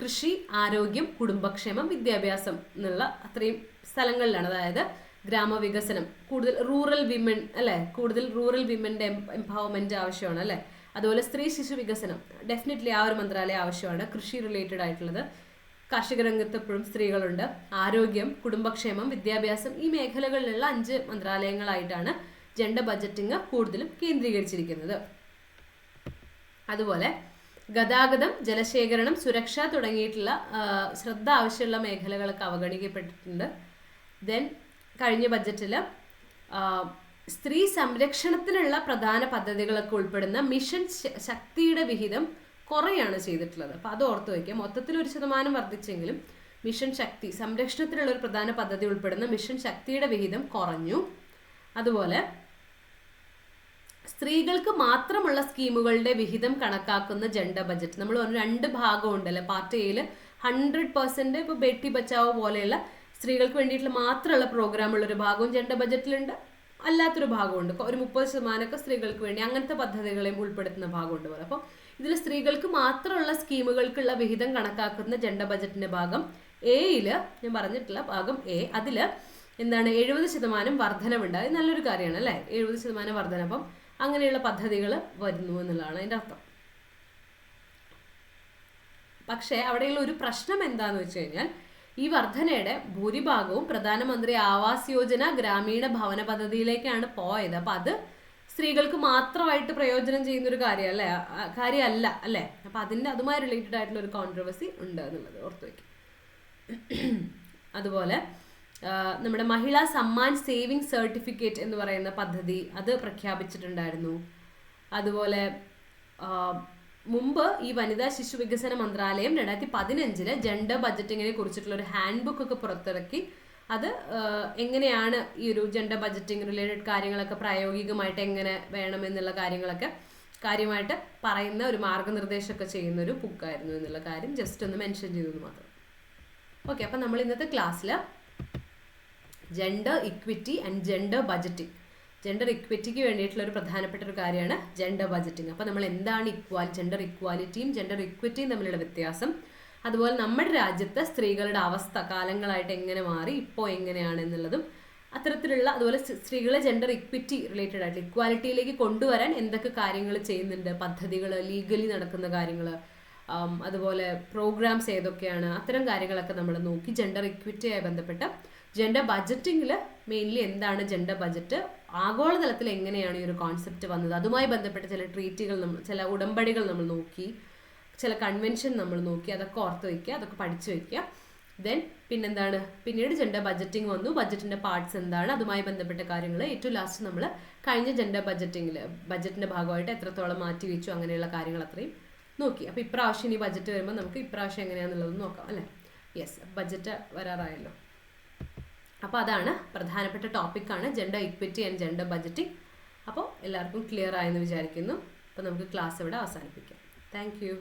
കൃഷി, ആരോഗ്യം, കുടുംബക്ഷേമം, വിദ്യാഭ്യാസം എന്നുള്ള അത്രയും സ്ഥലങ്ങളിലാണ്. അതായത് ഗ്രാമവികസനം കൂടുതൽ റൂറൽ വിമൻ അല്ലേ, കൂടുതൽ റൂറൽ വിമൻ്റെ എംപവർമെൻറ്റ് ആവശ്യമാണ് അല്ലേ. അതുപോലെ സ്ത്രീ ശിശു വികസനം ഡെഫിനറ്റ്ലി ആ ഒരു മന്ത്രാലയം ആവശ്യമാണ്. കൃഷി റിലേറ്റഡ് ആയിട്ടുള്ളത്, കാർഷിക രംഗത്ത് എപ്പോഴും സ്ത്രീകളുണ്ട്. ആരോഗ്യം, കുടുംബക്ഷേമം, വിദ്യാഭ്യാസം, ഈ മേഖലകളിലുള്ള 5 മന്ത്രാലയങ്ങളായിട്ടാണ് ജെൻഡർ ബജറ്റിംഗ് കൂടുതലും കേന്ദ്രീകരിച്ചിരിക്കുന്നത്. അതുപോലെ ഗതാഗതം, ജലശേഖരണം, സുരക്ഷ തുടങ്ങിയിട്ടുള്ള ശ്രദ്ധ ആവശ്യമുള്ള മേഖലകളൊക്കെ അവഗണിക്കപ്പെട്ടിട്ടുണ്ട്. ദെൻ കഴിഞ്ഞ ബജറ്റിൽ സ്ത്രീ സംരക്ഷണത്തിനുള്ള പ്രധാന പദ്ധതികളൊക്കെ ഉൾപ്പെടുന്ന മിഷൻ ശക്തിയുടെ വിഹിതം കുറയാണ് ചെയ്തിട്ടുള്ളത്. അപ്പോൾ അത് ഓർത്ത് വയ്ക്കുക. മൊത്തത്തിൽ 1% വർദ്ധിച്ചെങ്കിലും മിഷൻ ശക്തി സംരക്ഷണത്തിലുള്ള ഒരു പ്രധാന പദ്ധതി ഉൾപ്പെടുന്ന മിഷൻ ശക്തിയുടെ വിഹിതം കുറഞ്ഞു. അതുപോലെ സ്ത്രീകൾക്ക് മാത്രമുള്ള സ്കീമുകളുടെ വിഹിതം കണക്കാക്കുന്ന ജെൻഡർ ബജറ്റ്, നമ്മൾ 2 ഭാഗം ഉണ്ടല്ലോ. പാർട്ട് എയിൽ 100% ഇപ്പോൾ ബേട്ടി ബച്ചാവോ പോലെയുള്ള സ്ത്രീകൾക്ക് വേണ്ടിയിട്ടുള്ള മാത്രമുള്ള പ്രോഗ്രാമുള്ള ഒരു ഭാഗവും ജെൻഡർ ബജറ്റിലുണ്ട്, അല്ലാത്തൊരു ഭാഗമുണ്ട്. ഒരു 30% സ്ത്രീകൾക്ക് വേണ്ടി അങ്ങനത്തെ പദ്ധതികളെയും ഉൾപ്പെടുത്തുന്ന ഭാഗമുണ്ട് പോലെ. അപ്പോൾ ഇതിൽ സ്ത്രീകൾക്ക് മാത്രമുള്ള സ്കീമുകൾക്കുള്ള വിഹിതം കണക്കാക്കുന്ന ജെൻഡർ ബജറ്റിന്റെ ഭാഗം എയിൽ ഞാൻ പറഞ്ഞിട്ടുള്ള ഭാഗം എ, അതിൽ എന്താണ് 70% വർധനവുണ്ട്. അത് നല്ലൊരു കാര്യമാണ് അല്ലേ, 70% വർധന. അപ്പം അങ്ങനെയുള്ള പദ്ധതികൾ വരുന്നു എന്നുള്ളതാണ് അതിൻ്റെ അർത്ഥം. പക്ഷേ അവിടെയുള്ള ഒരു പ്രശ്നം എന്താന്ന് വെച്ച് കഴിഞ്ഞാൽ ഈ വർധനയുടെ ഭൂരിഭാഗവും പ്രധാനമന്ത്രി ആവാസ് യോജന ഗ്രാമീണ ഭവന പദ്ധതിയിലേക്കാണ് പോയത്. അപ്പം അത് സ്ത്രീകൾക്ക് മാത്രമായിട്ട് പ്രയോജനം ചെയ്യുന്ന ഒരു കാര്യമല്ല അല്ലേ. അപ്പം അതുമായി റിലേറ്റഡ് ആയിട്ടുള്ള ഒരു കോൺട്രവേഴ്സി ഉണ്ട് എന്നുള്ളത് ഓർത്ത് വയ്ക്കും. അതുപോലെ നമ്മുടെ മഹിളാ സമ്മാൻ സേവിങ് സർട്ടിഫിക്കറ്റ് എന്ന് പറയുന്ന പദ്ധതി അത് പ്രഖ്യാപിച്ചിട്ടുണ്ടായിരുന്നു. അതുപോലെ മുമ്പ് ഈ വനിതാ ശിശു വികസന മന്ത്രാലയം 2015 ജെൻഡർ ബജറ്റിങ്ങിനെ കുറിച്ചിട്ടുള്ള ഒരു ഹാൻഡ് ബുക്ക് ഒക്കെ പുറത്തിറക്കി. അത് എങ്ങനെയാണ് ഈ ഒരു ജെൻഡർ ബജറ്റിംഗ് റിലേറ്റഡ് കാര്യങ്ങളൊക്കെ പ്രായോഗികമായിട്ട് എങ്ങനെ വേണമെന്നുള്ള കാര്യങ്ങളൊക്കെ കാര്യമായിട്ട് പറയുന്ന ഒരു മാർഗനിർദ്ദേശമൊക്കെ ചെയ്യുന്ന ഒരു ബുക്കായിരുന്നു എന്നുള്ള കാര്യം ജസ്റ്റ് ഒന്ന് മെൻഷൻ ചെയ്തത് മാത്രം. ഓക്കെ, അപ്പം നമ്മൾ ഇന്നത്തെ ക്ലാസ്സിൽ gender equity and gender budgeting, gender ഇക്വിറ്റിക്ക് വേണ്ടിയിട്ടുള്ള ഒരു പ്രധാനപ്പെട്ട ഒരു കാര്യമാണ് ജെൻഡർ ബജറ്റിംഗ്. അപ്പോൾ നമ്മൾ എന്താണ് ജെൻഡർ ഇക്വാലിറ്റിയും ജെൻഡർ ഇക്വിറ്റിയും തമ്മിലുള്ള വ്യത്യാസം, അതുപോലെ നമ്മുടെ രാജ്യത്തെ സ്ത്രീകളുടെ അവസ്ഥ കാലങ്ങളായിട്ട് എങ്ങനെ മാറി, ഇപ്പോൾ എങ്ങനെയാണ് എന്നുള്ളതും അത്തരത്തിലുള്ള, അതുപോലെ സ്ത്രീകളെ ജെൻഡർ ഇക്വിറ്റി റിലേറ്റഡ് ആയിട്ട് ഇക്വാലിറ്റിയിലേക്ക് കൊണ്ടുവരാൻ എന്തൊക്കെ കാര്യങ്ങൾ ചെയ്യുന്നുണ്ട്, പദ്ധതികൾ, ലീഗലി നടക്കുന്ന കാര്യങ്ങൾ, അതുപോലെ പ്രോഗ്രാംസ് ഏതൊക്കെയാണ്, അത്തരം കാര്യങ്ങളൊക്കെ നമ്മൾ നോക്കി. ജെൻഡർ ഇക്വിറ്റിയായി ബന്ധപ്പെട്ട ജെൻഡർ ബജറ്റിങ്ങിൽ മെയിൻലി എന്താണ് ജെൻഡർ ബജറ്റ്, ആഗോളതലത്തിൽ എങ്ങനെയാണ് ഈ ഒരു കോൺസെപ്റ്റ് വന്നത്, അതുമായി ബന്ധപ്പെട്ട ചില ട്രീറ്റികൾ, ചില ഉടമ്പടികൾ നമ്മൾ നോക്കി, ചില കൺവെൻഷൻ നമ്മൾ നോക്കി. അതൊക്കെ ഓർത്ത് വയ്ക്കുക, അതൊക്കെ പഠിച്ചു വയ്ക്കുക. ദെൻ പിന്നീട് ജെൻഡർ ബജറ്റിംഗ് വന്നു. ബജറ്റിന്റെ പാർട്സ് എന്താണ്, അതുമായി ബന്ധപ്പെട്ട കാര്യങ്ങൾ. ഏറ്റവും ലാസ്റ്റ് നമ്മൾ കഴിഞ്ഞ ജെൻഡർ ബജറ്റിന്റെ ഭാഗമായിട്ട് എത്രത്തോളം മാറ്റി വെച്ചു, അങ്ങനെയുള്ള കാര്യങ്ങൾ അത്രയും നോക്കി. അപ്പോൾ ഇപ്രാവശ്യം ഇനി ബജറ്റ് വരുമ്പോൾ നമുക്ക് ഇപ്രാവശ്യം എങ്ങനെയാണെന്നുള്ളത് നോക്കാം അല്ലേ. യെസ്, ബജറ്റ് വരാറായല്ലോ. അപ്പോൾ അതാണ് പ്രധാനപ്പെട്ട ടോപ്പിക്കാണ് gender equity and gender budgeting. അപ്പോൾ എല്ലാവർക്കും ക്ലിയർ ആയെന്ന് വിചാരിക്കുന്നു. അപ്പോൾ നമുക്ക് ക്ലാസ് ഇവിടെ അവസാനിപ്പിക്കാം. Thank you.